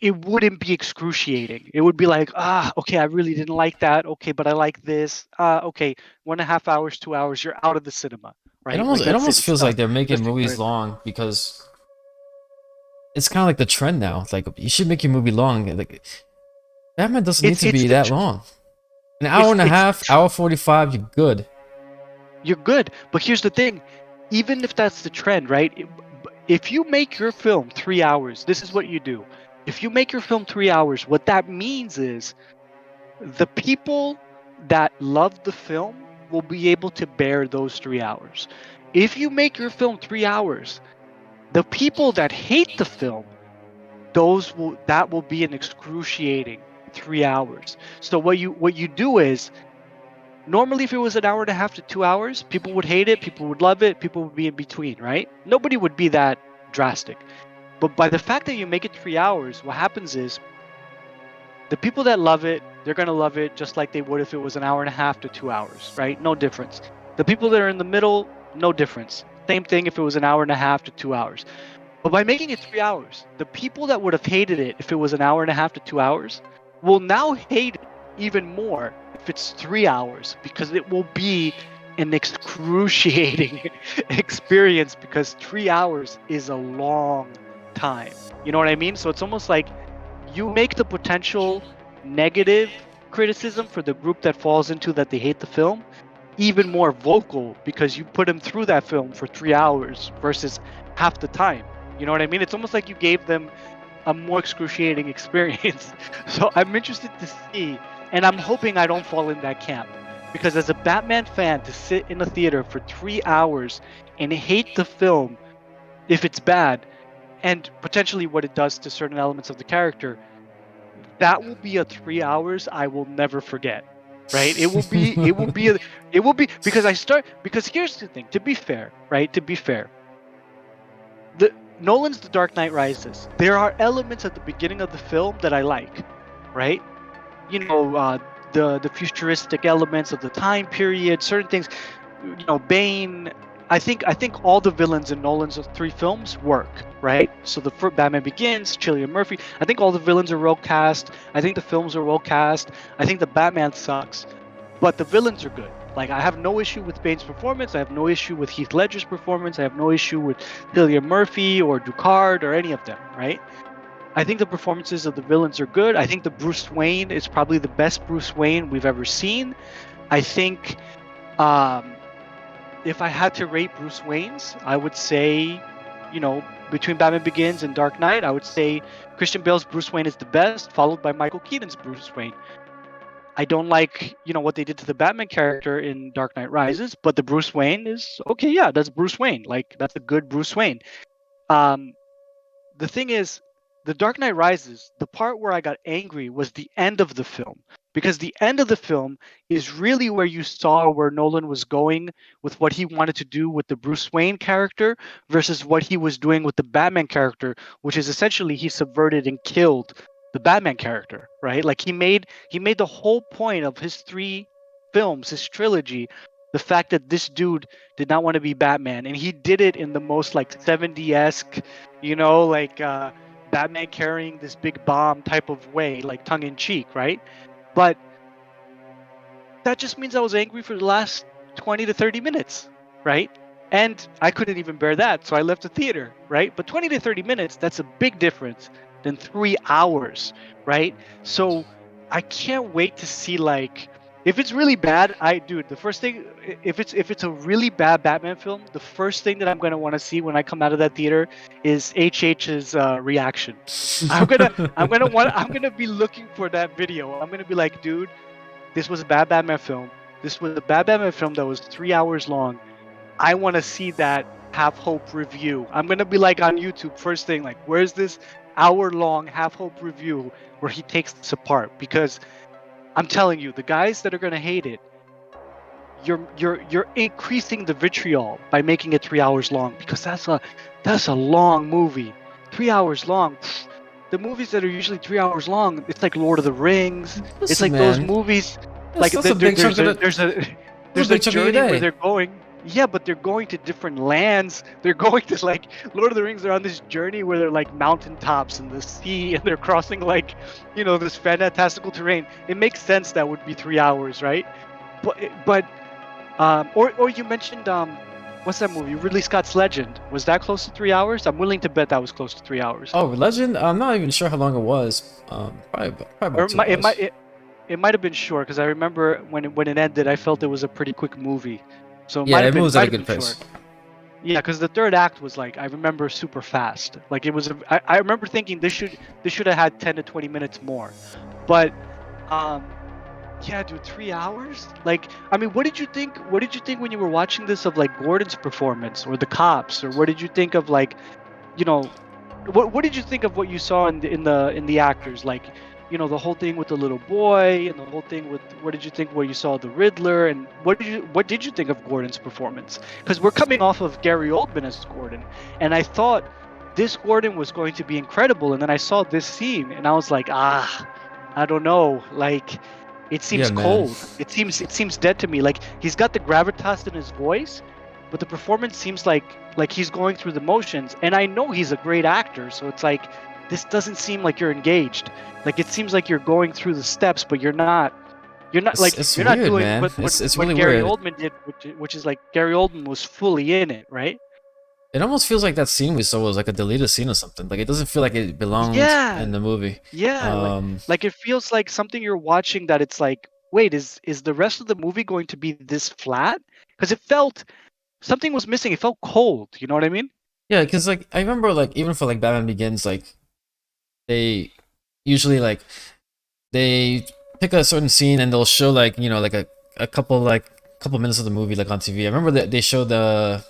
it wouldn't be excruciating. It would be like, okay, I really didn't like that. Okay, but I like this. Okay, 1.5 hours, 2 hours, you're out of the cinema, right? It almost It's feels like done. they're making Let's movies ignore it. long because it's kind of like the trend now. It's like you should make your movie long. Like Batman doesn't need to It's be the that tr- long. An hour and a it's half, hour 45, you're good. you're good. But here's the thing, even if that's the trend, right? If you make your film 3 hours, this is what you do. If you make your film 3 hours, what that means is the people that love the film will be able to bear those 3 hours. If you make your film 3 hours, the people that hate the film, that will be an excruciating 3 hours. So what you do is, normally if it was an hour and a half to 2 hours, people would hate it, people would love it, people would be in between, right? Nobody would be that drastic. But by the fact that you make it 3 hours, what happens is the people that love it, they're going to love it just like they would if it was an hour and a half to 2 hours, right? No difference. The people that are in the middle, no difference. Same thing if it was an hour and a half to 2 hours. But by making it 3 hours, the people that would have hated it if it was an hour and a half to 2 hours will now hate it even more if it's 3 hours, because it will be an excruciating experience, because 3 hours is a long time. You know what I mean? So it's almost like you make the potential negative criticism for the group that falls into that they hate the film even more vocal, because you put them through that film for 3 hours versus half the time. You know what I mean? It's almost like you gave them a more excruciating experience. So I'm interested to see, and I'm hoping I don't fall in that camp, because as a Batman fan, to sit in a theater for 3 hours and hate the film if it's bad, and potentially what it does to certain elements of the character, that will be a 3 hours I will never forget. Right? It will be because here's the thing, to be fair, right? To be fair, Nolan's The Dark Knight Rises, there are elements at the beginning of the film that I like, right? You know, the futuristic elements of the time period, certain things. You know, Bane. I think all the villains in Nolan's 3 films work, right? So the first Batman Begins, Cillian Murphy. I think all the villains are well cast. I think the films are well cast. I think the Batman sucks, but the villains are good. Like, I have no issue with Bane's performance. I have no issue with Heath Ledger's performance. I have no issue with Cillian Murphy or Ducard or any of them, right? I think the performances of the villains are good. I think the Bruce Wayne is probably the best Bruce Wayne we've ever seen. I think if I had to rate Bruce Wayne's, I would say, you know, between Batman Begins and Dark Knight, I would say Christian Bale's Bruce Wayne is the best, followed by Michael Keaton's Bruce Wayne. I don't like, you know, what they did to the Batman character in Dark Knight Rises, but the Bruce Wayne is okay. Yeah, that's Bruce Wayne. Like, that's a good Bruce Wayne. The thing is, The Dark Knight Rises, the part where I got angry was the end of the film, because the end of the film is really where you saw where Nolan was going with what he wanted to do with the Bruce Wayne character versus what he was doing with the Batman character, which is essentially he subverted and killed the Batman character, right? Like, he made the whole point of his 3 films, his trilogy, the fact that this dude did not want to be Batman, and he did it in the most like 70-esque, you know, like Batman carrying this big bomb type of way, like tongue in cheek, right? But that just means I was angry for the last 20 to 30 minutes, right? And I couldn't even bear that, so I left the theater, right? But 20 to 30 minutes, that's a big difference than 3 hours, right? So I can't wait to see, like, if it's really bad, the first thing, if it's a really bad Batman film, the first thing that I'm gonna want to see when I come out of that theater is HH's reaction. I'm gonna be looking for that video. I'm gonna be like, dude, this was a bad Batman film. This was a bad Batman film that was 3 hours long. I want to see that Half Hope review. I'm gonna be like on YouTube first thing, like, where's this hour-long Half Hope review where he takes this apart? Because I'm telling you, the guys that are gonna hate it, you're increasing the vitriol by making it 3 hours long, because that's a long movie. 3 hours long. The movies that are usually 3 hours long, it's like Lord of the Rings. Listen, it's like man, those movies. Like, that's a big chunk of there's a journey where they're going. Yeah, but they're going to different lands. They're going to, like, Lord of the Rings, they're on this journey where they're like mountaintops and the sea, and they're crossing, like, you know, this fantastical terrain. It makes sense that would be 3 hours, right? But or you mentioned what's that movie? Ridley Scott's Legend. Was that close to 3 hours? I'm willing to bet that was close to 3 hours. Oh, Legend? I'm not even sure how long it was. Probably about 2 hours. It might have been short, because I remember when it ended, I felt it was a pretty quick movie. So yeah, it moves at a good pace. Short. Yeah, because the third act was, like, I remember, super fast. Like, it was. I remember thinking this should have had 10 to 20 minutes more, but yeah, dude, 3 hours. Like, I mean, what did you think? What did you think when you were watching this of, like, Gordon's performance or the cops, or what did you think of, like, you know, what did you think of what you saw in the actors? Like, the whole thing with the little boy and the whole thing with what did you think where you saw the Riddler, and what did you think of Gordon's performance? Because we're coming off of Gary Oldman as Gordon, and I thought this Gordon was going to be incredible, and then I saw this scene and I was like, I don't know, like it Yeah, seems man. cold. It seems dead to me. Like he's got the gravitas in his voice, but the performance seems like he's going through the motions, and I know he's a great actor, so it's like this doesn't seem like you're engaged. Like it seems like you're going through the steps, but you're not. You're not like It's you're not weird, doing man. what what, It's what really Gary weird. Oldman did, which is like Gary Oldman was fully in it, right? It almost feels like that scene we saw was like a deleted scene or something. Like it doesn't feel like it belonged Yeah, in the movie. yeah. Like Um, like it feels like something you're watching that it's like, wait, is the rest of the movie going to be this flat? Because it felt something was missing. It felt cold. You know what I mean? yeah, because like I remember like even for like Batman Begins, like they usually like they pick a certain scene and they'll show like like a couple minutes of the movie like on TV. I remember that they showed the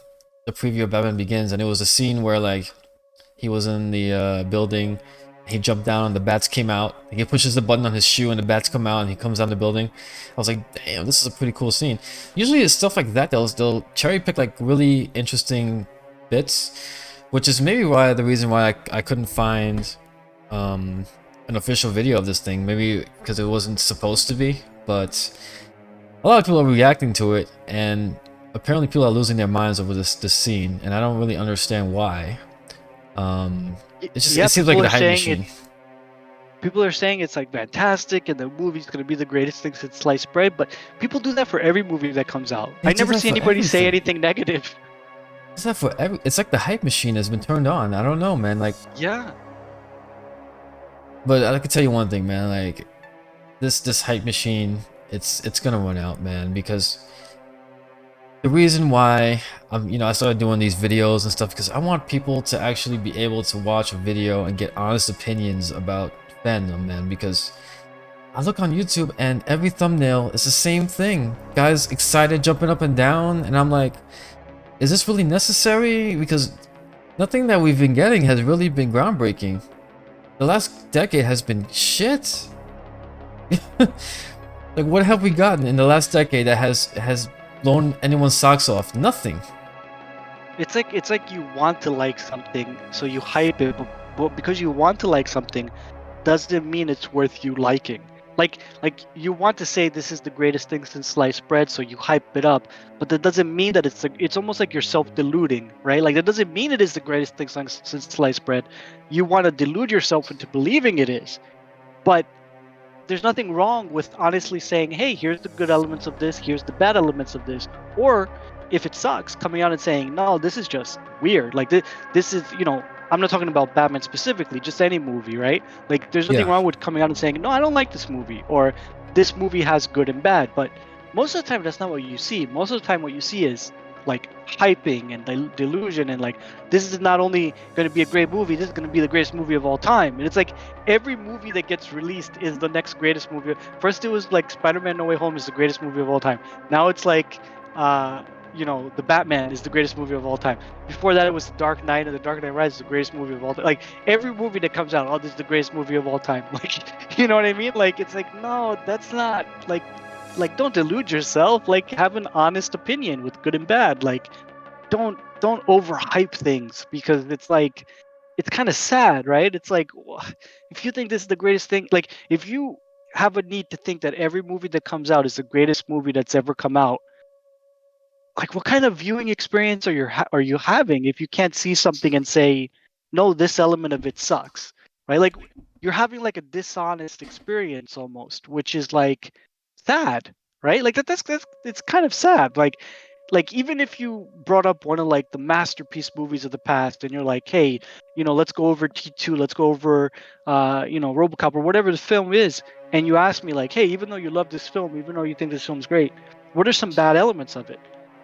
preview of Batman Begins and it was a scene where like he was in the building. He jumped down and the bats came out. He pushes the button on his shoe and the bats come out and he comes down the building. I was like, damn, this is a pretty cool scene. Usually it's stuff like that. They'll cherry pick like really interesting bits, which is maybe why the reason why I couldn't find an official video of this thing. Maybe because it wasn't supposed to be, but a lot of people are reacting to it, and apparently people are losing their minds over this scene, and I don't really understand why. Um, Yeah, it seems like the hype machine. people are saying it's like fantastic and the movie's going to be the greatest thing since sliced bread, but people do that for every movie that comes out. They I do never that see for anybody say everything. anything negative. It's not for every. It's like the hype machine has been turned on. I don't know, man. Like, Yeah. but I can tell you one thing, man. Like, this hype machine, it's gonna run out, man. Because the reason why I started doing these videos and stuff because I want people to actually be able to watch a video and get honest opinions about fandom, man. Because I look on YouTube and every thumbnail is the same thing. Guys excited, jumping up and down, and I'm like, is this really necessary? Because nothing that we've been getting has really been groundbreaking. The last decade has been shit. Like, what have we gotten in the last decade that has blown anyone's socks off? Nothing. It's like you want to like something, so you hype it, but because you want to like something doesn't mean it's worth you liking. Like you want to say this is the greatest thing since sliced bread, so you hype it up, but that doesn't mean that it's almost like you're self-deluding, right? Like that doesn't mean it is the greatest thing since sliced bread. You want to delude yourself into believing it is. But there's nothing wrong with honestly saying, hey, here's the good elements of this, here's the bad elements of this. Or if it sucks, coming out and saying, no, this is just weird. Like this is, I'm not talking about Batman specifically, just any movie, right? Like there's nothing Yeah. wrong with coming out and saying, no, I don't like this movie, or this movie has good and bad. But most of the time, that's not what you see. Most of the time, what you see is like hyping and delusion, and like this is not only going to be a great movie, this is going to be the greatest movie of all time. And it's like every movie that gets released is the next greatest movie. First, it was like Spider-Man: No Way Home is the greatest movie of all time. Now it's like, the Batman is the greatest movie of all time. Before that, it was The Dark Knight, and The Dark Knight Rises is the greatest movie of all time. Like every movie that comes out, oh, this is the greatest movie of all time. Like, you know what I mean? Like it's like, no, that's not like don't delude yourself. Like have an honest opinion with good and bad. Like don't overhype things, because it's like it's kind of sad, right? It's like if you think this is the greatest thing, like if you have a need to think that every movie that comes out is the greatest movie that's ever come out, like what kind of viewing experience are you having if you can't see something and say, no, this element of it sucks, right? Like you're having like a dishonest experience almost, which is like sad, right? Like that's it's kind of sad. Like even if you brought up one of like the masterpiece movies of the past and you're like, hey, let's go over T2, let's go over RoboCop or whatever the film is, and you ask me like, hey, even though you love this film, even though you think this film's great, what are some bad elements of it?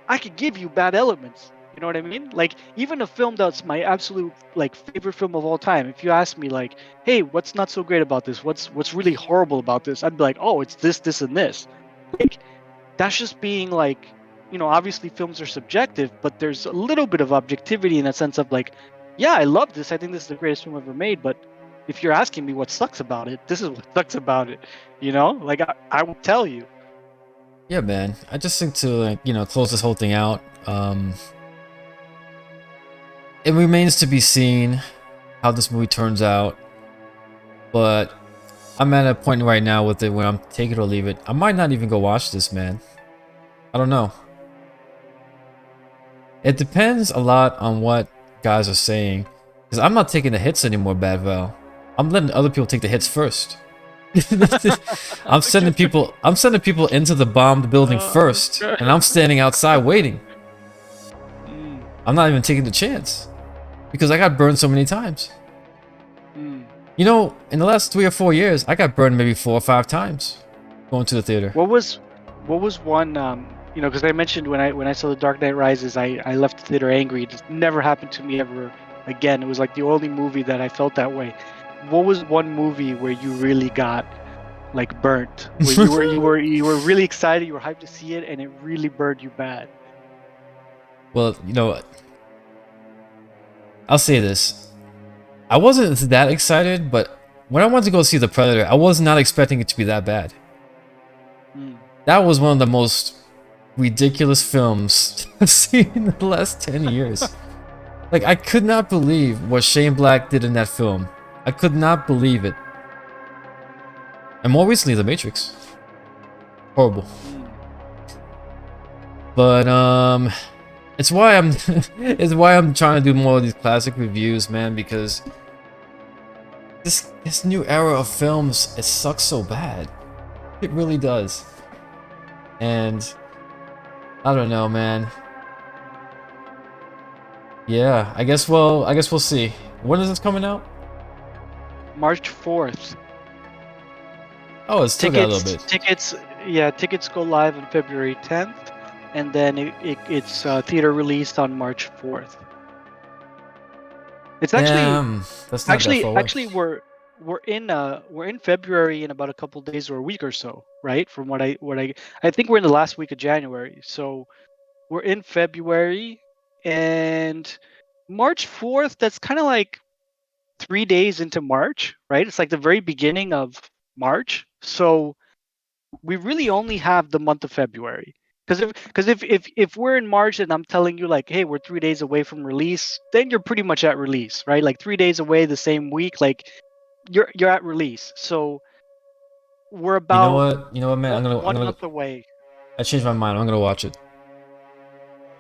I could give you bad elements. You know what I mean? Like even a film that's my absolute like favorite film of all time. If you ask me like, "Hey, what's not so great about this? What's really horrible about this?" I'd be like, "Oh, it's this, this, and this." Like that's just being like, obviously films are subjective, but there's a little bit of objectivity in that sense of like, yeah, I love this. I think this is the greatest film ever made, but if you're asking me what sucks about it, this is what sucks about it. You know, like I will tell you. Yeah, man. I just think to close this whole thing out. It remains to be seen how this movie turns out, but I'm at a point right now with it where I'm take it or leave it. I might not even go watch this, man. I don't know. It depends a lot on what guys are saying, because I'm not taking the hits anymore, BatVal. I'm letting other people take the hits first. I'm sending people into the bombed building first, and I'm standing outside waiting. I'm not even taking the chance because I got burned so many times. You know, in the last 3 or 4 years, I got burned maybe 4 or 5 times going to the theater. What was one you know, because I mentioned when I saw The Dark Knight Rises, I left the theater angry. It just never happened to me ever again. It was like the only movie that I felt that way. What was one movie where you really got like burnt? Where you were really excited, you were hyped to see it, and it really burned you bad? Well, you know, I'll say this. I wasn't that excited, but when I went to go see The Predator, I was not expecting it to be that bad. That was one of the most ridiculous films I've seen in the last 10 years. Like, I could not believe what Shane Black did in that film. I could not believe it. And more recently, The Matrix. Horrible. But it's why I'm trying to do more of these classic reviews, man, because this new era of films, it sucks so bad. It really does. And I don't know, man. Yeah, I guess we'll see. When is this coming out? March 4th. Oh, it's still got a little bit. Tickets go live on February 10th, and then it's theater released on March 4th. It's Damn, that's not that far away. actually we're in February in about a couple days or a week or so, right? From what I think we're in the last week of January. So we're in February, and March 4th, that's kind of like 3 days into March, right? It's like the very beginning of March. So we really only have the month of February. Because if we're in March and I'm telling you like, hey, we're 3 days away from release, then you're pretty much at release, right? Like 3 days away the same week, like you're at release. So we're about You know what, man? I'm gonna month away. I changed my mind. I'm gonna watch it.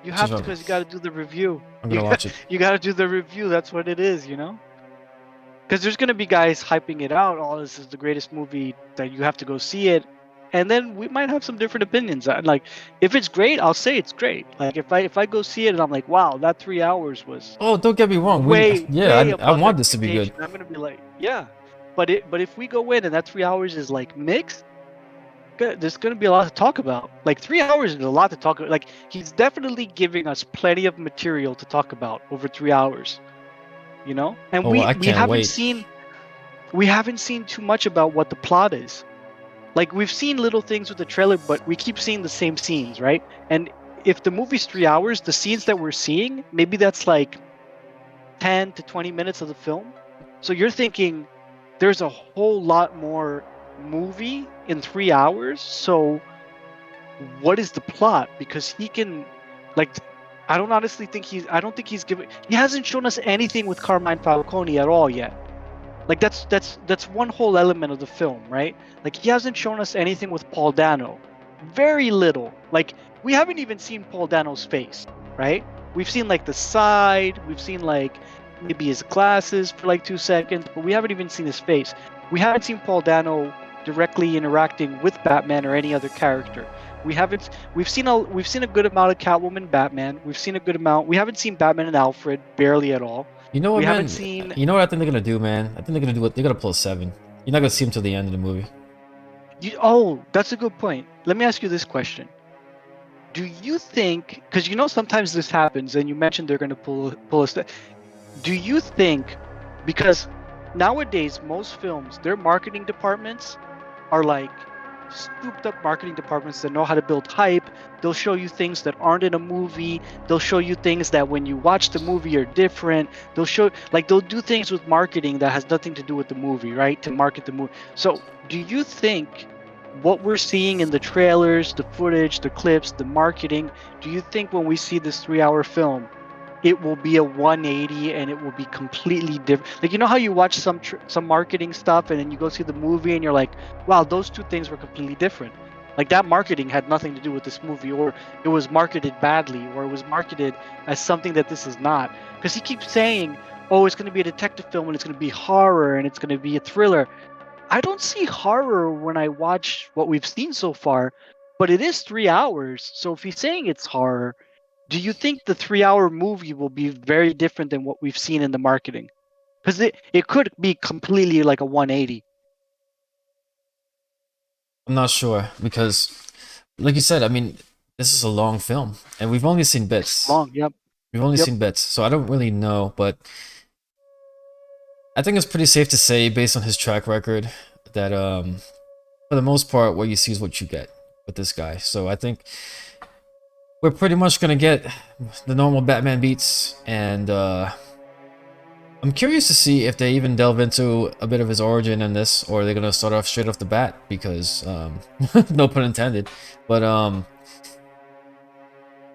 You have to, because you got to do the review. I'm gonna watch it. You got to do the review. That's what it is, you know. Because there's gonna be guys hyping it out. Oh, this is the greatest movie that you have to go see it. And then we might have some different opinions. Like, if it's great, I'll say it's great. Like, if I go see it and I'm like, wow, that 3 hours was Oh, don't get me wrong. I want this to be good. I'm gonna be like, yeah. But if we go in and that 3 hours is like mixed, there's gonna be a lot to talk about. Like 3 hours is a lot to talk about. Like, he's definitely giving us plenty of material to talk about over 3 hours. You know, and we haven't seen too much about what the plot is. Like, we've seen little things with the trailer, but we keep seeing the same scenes, right? And if the movie's 3 hours, the scenes that we're seeing, maybe that's like 10 to 20 minutes of the film. So you're thinking there's a whole lot more movie in 3 hours. So what is the plot? Because he can, like, I don't think he hasn't shown us anything with Carmine Falcone at all yet. Like, that's one whole element of the film, right? Like, he hasn't shown us anything with Paul Dano. Very little. Like, we haven't even seen Paul Dano's face, right? We've seen like the side, we've seen like maybe his glasses for like 2 seconds, but we haven't even seen his face. We haven't seen Paul Dano directly interacting with Batman or any other character. We've seen a good amount of Catwoman, Batman. We haven't seen Batman and Alfred barely at all. You know what, man? You know what I think they're gonna do, man? I think they're gonna pull a 7. You're not gonna see him till the end of the movie. That's a good point. Let me ask you this question. Do you think, because you know sometimes this happens, and you mentioned they're gonna pull a step. Do you think, because nowadays most films, their marketing departments are like scooped up marketing departments that know how to build hype, They'll show you things that aren't in a movie. They'll show you things that when you watch the movie are different. They'll do things with marketing that has nothing to do with the movie, right? To market the movie. So, do you think what we're seeing in the trailers, the footage, the clips, the marketing, do you think when we see this 3-hour film, it will be a 180 and it will be completely different? Like, you know how you watch some marketing stuff and then you go see the movie and you're like, wow, those two things were completely different. Like, that marketing had nothing to do with this movie, or it was marketed badly, or it was marketed as something that this is not. Because he keeps saying, oh, it's going to be a detective film and it's going to be horror and it's going to be a thriller. I don't see horror when I watch what we've seen so far, but it is 3 hours. So if he's saying it's horror, do you think the 3-hour movie will be very different than what we've seen in the marketing? Because it could be completely like a 180. I'm not sure because, like you said, I mean, this is a long film, and we've only seen bits. Long, yep. We've only Yep. seen bits, so I don't really know, but I think it's pretty safe to say, based on his track record, that for the most part, what you see is what you get with this guy. So I think we're pretty much gonna get the normal Batman beats, and I'm curious to see if they even delve into a bit of his origin in this, or they're gonna start off straight off the bat because, no pun intended. But I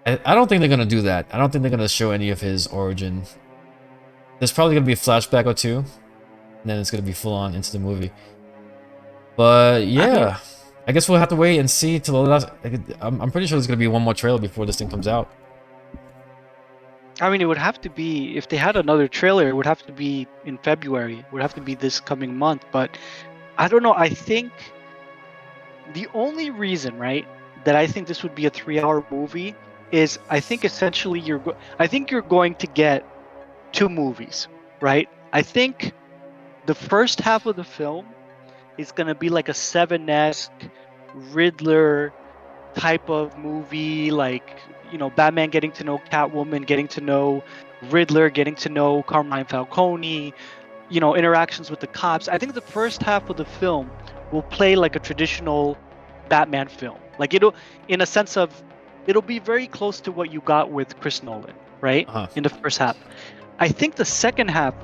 don't think they're gonna do that. I don't think they're gonna show any of his origin. There's probably gonna be a flashback or two, and then it's gonna be full on into the movie. But yeah, I guess we'll have to wait and see till the last. I'm pretty sure there's gonna be one more trailer before this thing comes out. I mean, it would have to be, if they had another trailer, it would have to be in February. It would have to be this coming month. But I don't know. I think the only reason, right, that I think this would be a 3-hour movie is I think essentially I think you're going to get two movies, right? I think the first half of the film is going to be like a Seven-esque Riddler type of movie, like, Batman getting to know Catwoman, getting to know Riddler, getting to know Carmine Falcone, interactions with the cops. I think the first half of the film will play like a traditional Batman film. Like, in a sense of, it'll be very close to what you got with Chris Nolan, right? Uh-huh. In the first half. I think the second half,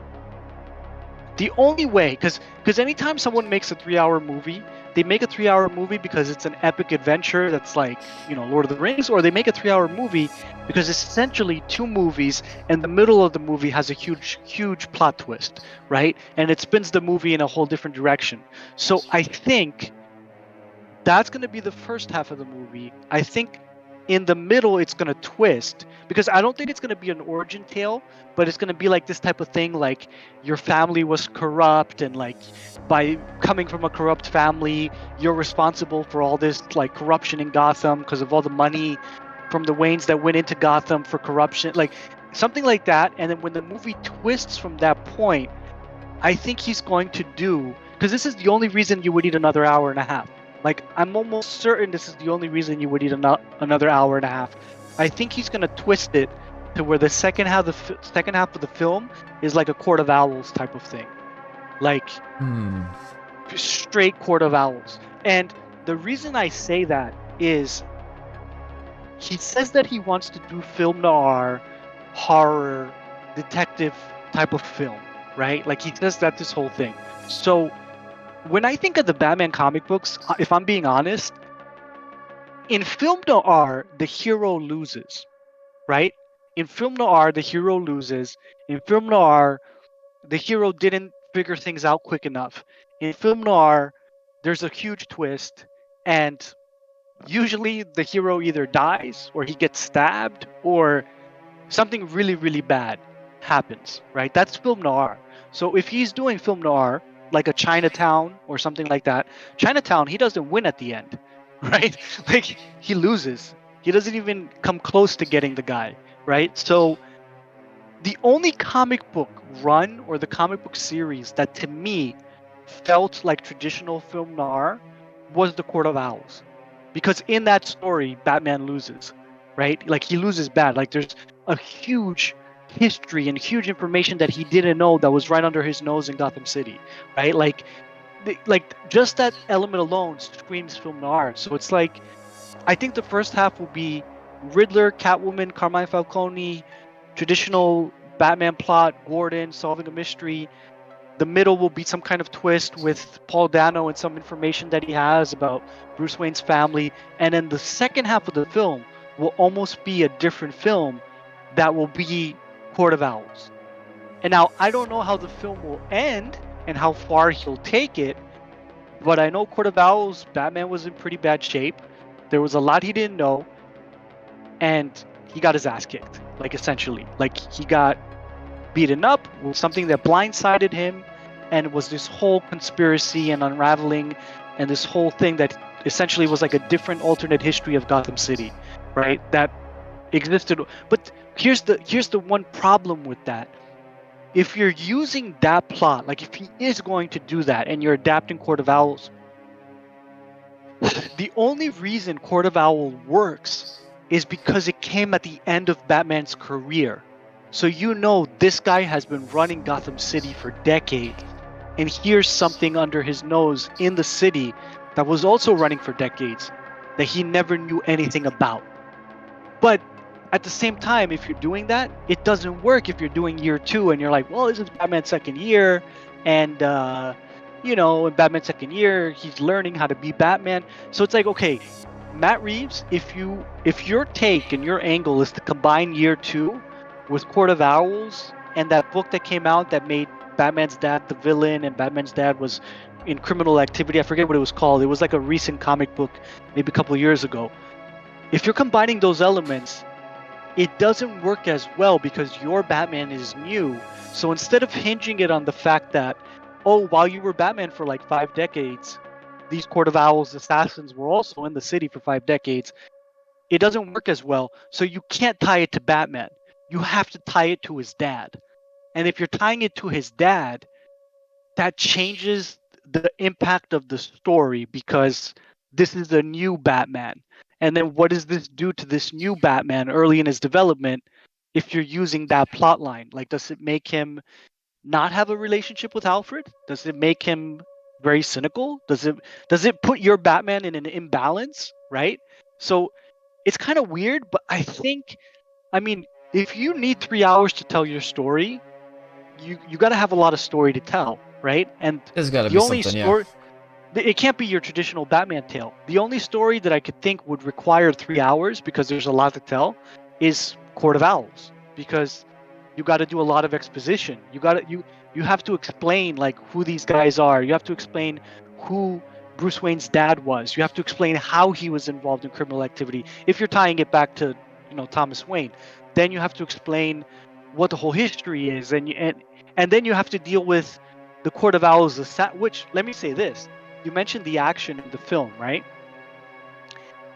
the only way, because anytime someone makes a 3-hour movie, they make a 3-hour movie because it's an epic adventure that's like, Lord of the Rings, or they make a 3-hour movie because it's essentially two movies, and the middle of the movie has a huge plot twist, right? And it spins the movie in a whole different direction. So I think that's going to be the first half of the movie. I think in the middle it's going to twist, because I don't think it's going to be an origin tale, but it's going to be like this type of thing, like your family was corrupt, and like by coming from a corrupt family, you're responsible for all this like corruption in Gotham because of all the money from the Waynes that went into Gotham for corruption, like something like that. And then when the movie twists from that point, I think he's going to do, because this is the only reason you would need another hour and a half. Like, I'm almost certain this is the only reason you would need another hour and a half. I think he's gonna twist it to where the second half of the film is like a Court of Owls type of thing, like straight Court of Owls. And the reason I say that is, he says that he wants to do film noir, horror, detective type of film, right? Like, he says that this whole thing. So when I think of the Batman comic books, if I'm being honest, in film noir, the hero loses, right? In film noir, the hero loses. In film noir, the hero didn't figure things out quick enough. In film noir, there's a huge twist, and usually the hero either dies, or he gets stabbed, or something really, really bad happens, right? That's film noir. So if he's doing film noir, like a Chinatown or something like that, Chinatown, he doesn't win at the end, right? Like, he loses. He doesn't even come close to getting the guy, right? So the only comic book run, or the comic book series that to me felt like traditional film noir, was the Court of Owls. Because in that story, Batman loses, right? Like, he loses bad. Like, there's a huge history and huge information that he didn't know that was right under his nose in Gotham City, right? Like just that element alone screams film noir. So it's like, I think the first half will be Riddler, Catwoman, Carmine Falcone, traditional Batman plot, Gordon solving a mystery. The middle will be some kind of twist with Paul Dano and some information that he has about Bruce Wayne's family. And then the second half of the film will almost be a different film that will be Court of Owls. And now I don't know how the film will end and how far he'll take it, but I know Court of Owls, Batman was in pretty bad shape. There was a lot he didn't know, and he got his ass kicked, like essentially. Like he got beaten up with something that blindsided him, and it was this whole conspiracy and unraveling and this whole thing that essentially was like a different alternate history of Gotham City, right? That existed. But here's the one problem with that. If you're using that plot, like if he is going to do that and you're adapting Court of Owls, the only reason Court of Owl works is because it came at the end of Batman's career. So you know this guy has been running Gotham City for decades, and here's something under his nose in the city that was also running for decades that he never knew anything about. But at the same time, if you're doing that, it doesn't work if you're doing year 2 and you're like, well, this is Batman's second year, and in Batman's second year, he's learning how to be Batman. So it's like, okay, Matt Reeves, if your take and your angle is to combine year 2 with Court of Owls and that book that came out that made Batman's dad the villain and Batman's dad was in criminal activity, I forget what it was called. It was like a recent comic book, maybe a couple of years ago. If you're combining those elements, it doesn't work as well because your Batman is new. So instead of hinging it on the fact that, oh, while you were Batman for like 5 decades, these Court of Owls assassins were also in the city for 5 decades, it doesn't work as well. So you can't tie it to Batman. You have to tie it to his dad. And if you're tying it to his dad, that changes the impact of the story because this is a new Batman. And then what does this do to this new Batman early in his development if you're using that plot line? Like, does it make him not have a relationship with Alfred? Does it make him very cynical? Does it put your Batman in an imbalance, right? So it's kind of weird, but I mean, if you need 3 hours to tell your story, you got to have a lot of story to tell, right? And There's got to the be only something, story yeah. it can't be your traditional Batman tale. The only story that I could think would require 3 hours because there's a lot to tell is Court of Owls, because you got to do a lot of exposition. You have to explain like who these guys are. You have to explain who Bruce Wayne's dad was. You have to explain how he was involved in criminal activity. If you're tying it back to Thomas Wayne, then you have to explain what the whole history is, and then you have to deal with the Court of Owls. Which, let me say this: you mentioned the action in the film, right?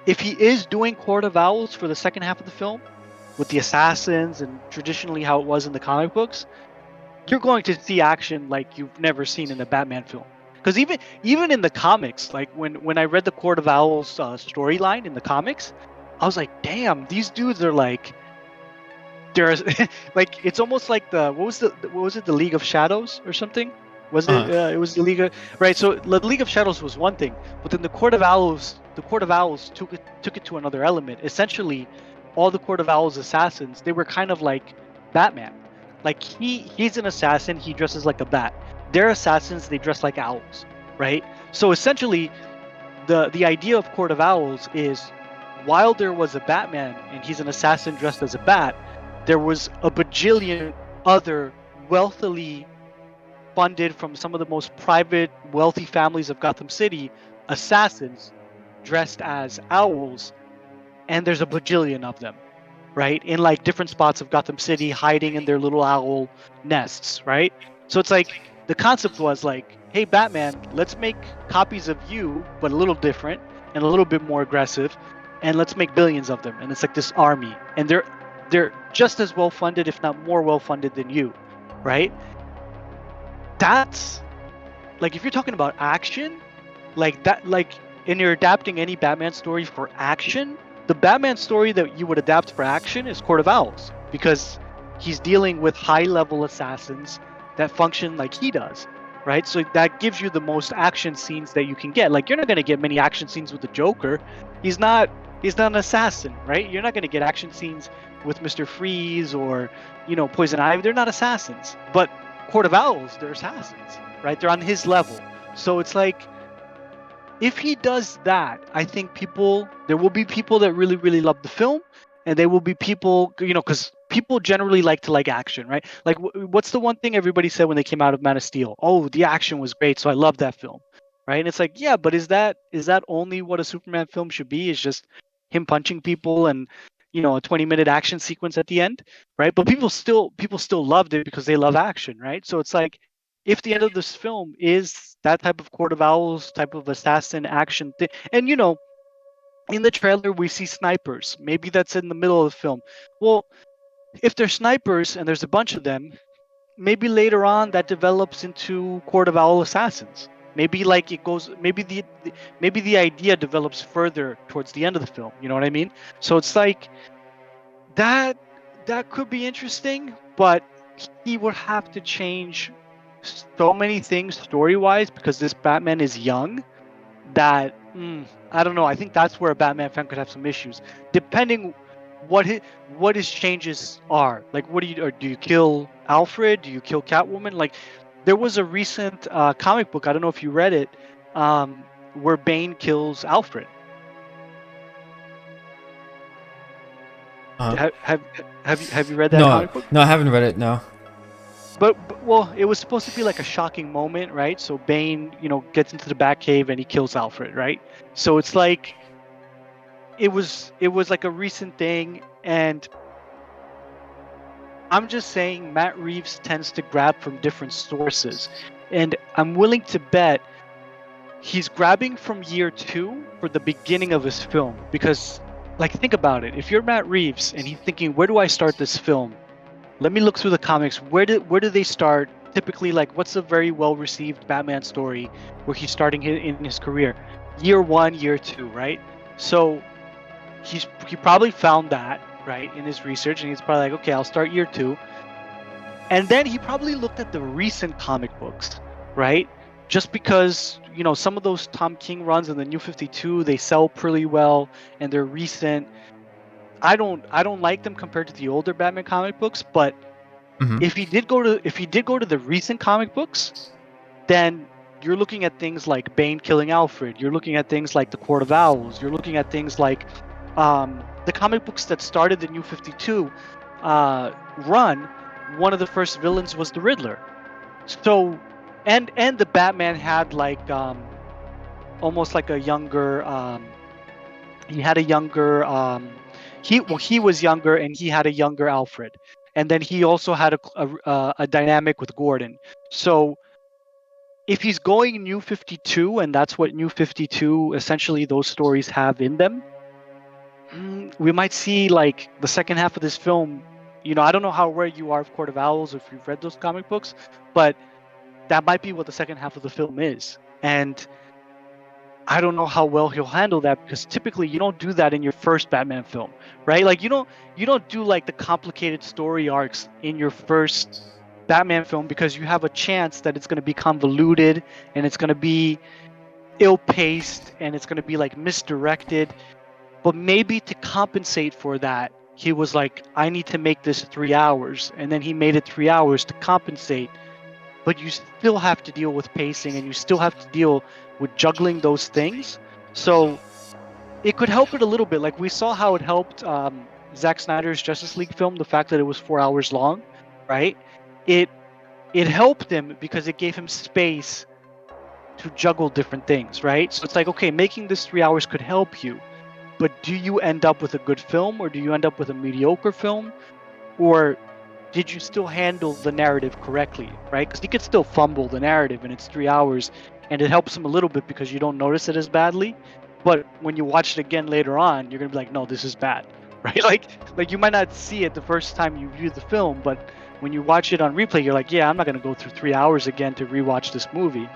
If he is doing Court of Owls for the second half of the film, with the assassins and traditionally how it was in the comic books, you're going to see action like you've never seen in a Batman film. Because even in the comics, like when I read the Court of Owls storyline in the comics, I was like, damn, these dudes are like, there's like, it's almost like what was it, the League of Shadows or something? Was it? It was the League of, right? So the League of Shadows was one thing, but then the Court of Owls took it to another element. Essentially, all the Court of Owls assassins, they were kind of like Batman. Like he's an assassin, he dresses like a bat. They're assassins, they dress like owls, right? So essentially, the idea of Court of Owls is, while there was a Batman and he's an assassin dressed as a bat, there was a bajillion other wealthily funded from some of the most private, wealthy families of Gotham City assassins dressed as owls, and there's a bajillion of them, right? In like different spots of Gotham City, hiding in their little owl nests, right? So it's like the concept was like, hey, Batman, let's make copies of you, but a little different and a little bit more aggressive, and let's make billions of them. And it's like this army, and they're just as well funded, if not more well funded than you, right? That's like, if you're talking about action, like that, like, and you're adapting any Batman story for action, the Batman story that you would adapt for action is Court of Owls, because he's dealing with high-level assassins that function like he does, right? So that gives you the most action scenes that you can get. Like, you're not going to get many action scenes with the Joker. He's not He's not an assassin, right? You're not going to get action scenes with Mr. Freeze or, Poison Ivy. They're not assassins. But Court of Owls, they're assassins, right? They're on his level. So it's like, if he does that, I think there will be people that really, really love the film, and there will be people, because people generally like to like action, right? Like, what's the one thing everybody said when they came out of Man of Steel? Oh, the action was great, so I love that film, right? And it's like, yeah, but is that only what a Superman film should be? Is just him punching people and a 20-minute action sequence at the end, right? But people still loved it because they love action, right? So it's like, if the end of this film is that type of Court of Owls type of assassin action thing, and in the trailer we see snipers, maybe that's in the middle of the film. Well, if they're snipers and there's a bunch of them, maybe later on that develops into Court of Owl assassins. Maybe like it goes, maybe the idea develops further towards the end of the film. You know what I mean? So it's like that could be interesting, but he would have to change so many things story-wise because this Batman is young that I don't know. I think that's where a Batman fan could have some issues, depending what his changes are. Like, what do you kill Alfred? Do you kill Catwoman? Like, there was a recent comic book. I don't know if you read it, where Bane kills Alfred. Uh-huh. Have you read that comic book? No, I haven't read it. No. But well, it was supposed to be like a shocking moment, right? So Bane, gets into the Batcave and he kills Alfred, right? So it's like it was like a recent thing, and I'm just saying Matt Reeves tends to grab from different sources, and I'm willing to bet he's grabbing from year 2 for the beginning of his film, because, like, think about it. If you're Matt Reeves and he's thinking, where do I start this film? Let me look through the comics. Where do they start? Typically, like, what's a very well-received Batman story where he's starting in his career? Year 1, year 2, right? So he probably found that, right, in his research, and he's probably like, okay, I'll start year 2. And then he probably looked at the recent comic books, right? Just because, some of those Tom King runs in the New 52, they sell pretty well and they're recent. I don't like them compared to the older Batman comic books, but if he did go to the recent comic books, then you're looking at things like Bane killing Alfred. You're looking at things like the Court of Owls. You're looking at things like the comic books that started the New 52 run. One of the first villains was the Riddler. So, and the Batman had like almost like a younger. He had a younger. He was younger and he had a younger Alfred, and then he also had a dynamic with Gordon. So if he's going New 52, and that's what New 52 essentially those stories have in them, we might see like the second half of this film. I don't know how aware you are of Court of Owls or if you've read those comic books, but that might be what the second half of the film is, and I don't know how well he'll handle that, because typically you don't do that in your first Batman film, right? Like you don't do like the complicated story arcs in your first Batman film, because you have a chance that it's going to be convoluted and it's going to be ill-paced and it's going to be like misdirected. But maybe to compensate for that, he was like, I need to make this 3 hours, and then he made it 3 hours to compensate. But you still have to deal with pacing, and you still have to deal with juggling those things. So it could help it a little bit. Like we saw how it helped Zack Snyder's Justice League film, the fact that it was 4 hours long, right? It helped him because it gave him space to juggle different things, right? So it's like, okay, making this 3 hours could help you, but do you end up with a good film, or do you end up with a mediocre film? Or did you still handle the narrative correctly, right? Because he could still fumble the narrative and it's 3 hours, and it helps him a little bit because you don't notice it as badly. But when you watch it again later on, you're going to be like, no, this is bad, right? Like you might not see it the first time you view the film, but when you watch it on replay, you're like, yeah, I'm not going to go through 3 hours again to rewatch this movie,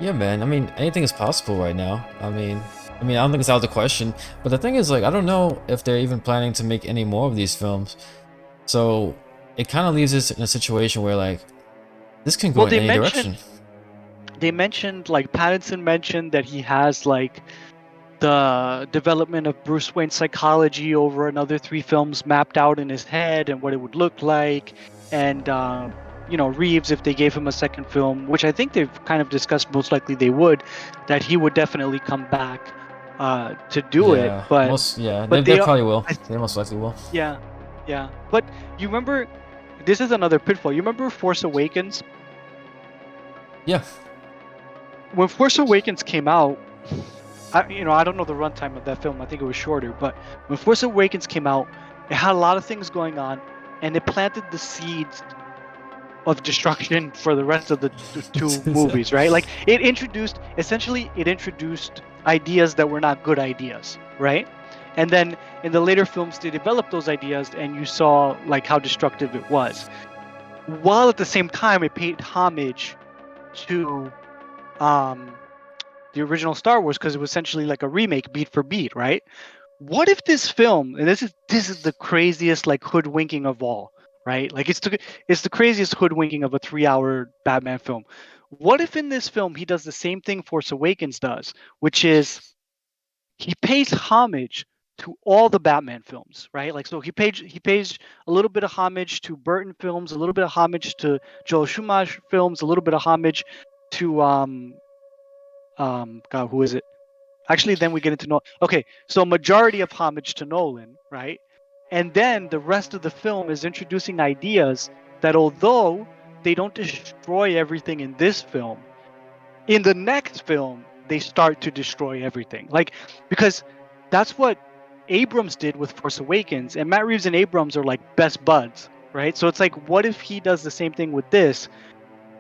Yeah, man. I mean, anything is possible right now. I mean, I don't think it's out of the question. But the thing is, like, I don't know if they're even planning to make any more of these films. So it kind of leaves us in a situation where, like, this can go in any direction. They mentioned, like, Pattinson mentioned that he has, like, the development of Bruce Wayne's psychology over another 3 films mapped out in his head and what it would look like, and Reeves, if they gave him a second film, which I think they've kind of discussed, most likely they would, that he would definitely come back to do it. But they probably will. They most likely will. Yeah. But you remember, this is another pitfall. You remember Force Awakens? Yeah. When Force Awakens came out, I don't know the runtime of that film. I think it was shorter. But when Force Awakens came out, it had a lot of things going on, and it planted the seeds of destruction for the rest of the 2 movies, right? Like, it introduced ideas that were not good ideas, right? And then in the later films, they developed those ideas, and you saw like how destructive it was. While at the same time, it paid homage to the original Star Wars, because it was essentially like a remake, beat for beat, right? What if this film, and this is the craziest like hoodwinking of all, right? Like, it's the craziest hoodwinking of a 3-hour Batman film. What if in this film he does the same thing Force Awakens does, which is he pays homage to all the Batman films, right? Like, so he pays a little bit of homage to Burton films, a little bit of homage to Joel Schumacher films, a little bit of homage to God, who is it? Actually, then we get into okay, so majority of homage to Nolan, right? And then the rest of the film is introducing ideas that, although they don't destroy everything in this film, in the next film they start to destroy everything. Like, because that's what Abrams did with Force Awakens, and Matt Reeves and Abrams are like best buds, right? So it's like, what if he does the same thing with this?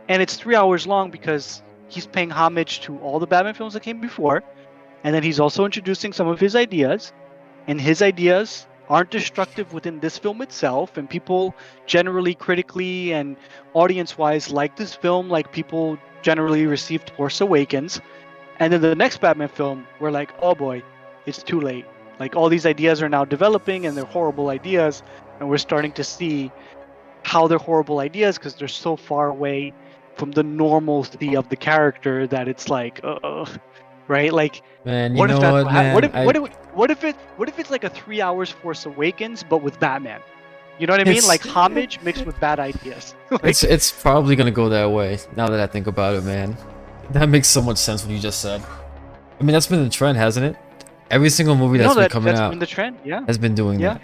And it's 3 hours long because he's paying homage to all the Batman films that came before, and then he's also introducing some of his ideas, and his ideas aren't destructive within this film itself, and people generally, critically and audience-wise, like this film, like people generally received Force Awakens. And then the next Batman film, we're like, oh boy, it's too late. Like, all these ideas are now developing, and they're horrible ideas, and we're starting to see how they're horrible ideas because they're so far away from the normalcy of the character that it's like, right? Like, man, what if that's what man? what if it's like a 3 hours Force Awakens but with Batman? You know what I mean? Like, homage mixed with bad ideas. Like, it's probably gonna go that way. Now that I think about it, man, that makes so much sense what you just said. I mean, that's been the trend, hasn't it? Every single movie that's been coming out been the trend, yeah, has been doing that.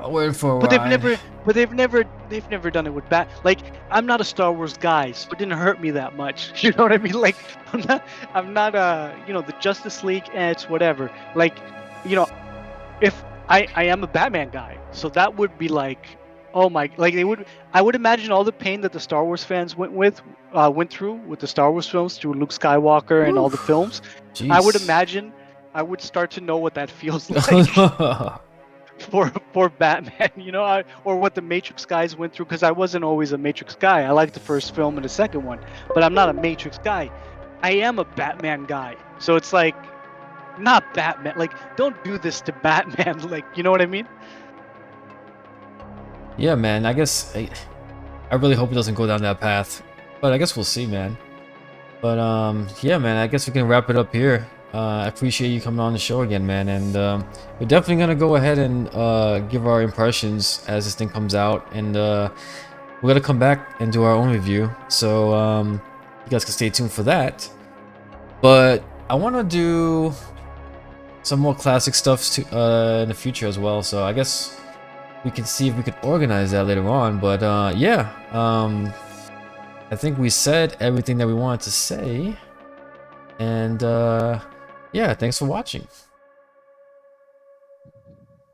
Waiting for a but ride. they've never done it with Like, I'm not a Star Wars guy, so it didn't hurt me that much. You know what I mean? Like, I'm not the Justice League, and it's whatever. Like, if I am a Batman guy, so that would be like, oh my, like, I would imagine all the pain that the Star Wars fans went through with the Star Wars films, through Luke Skywalker and all the films. Jeez. I would imagine I would start to know what that feels like. For Batman, or what the Matrix guys went through, because I wasn't always a Matrix guy. I liked the first film and the second one, but I'm not a Matrix guy. I am a Batman guy, so it's like, not Batman. Like, don't do this to Batman. Like, you know what I mean? Yeah, man. I guess I really hope it doesn't go down that path, but I guess we'll see, man. But yeah, man. I guess we can wrap it up here. I appreciate you coming on the show again, man, and we're definitely gonna go ahead and give our impressions as this thing comes out, and we're gonna come back and do our own review, so you guys can stay tuned for that. But I want to do some more classic stuff in the future as well, so I guess we can see if we can organize that later on. But yeah, I think we said everything that we wanted to say, and yeah, thanks for watching.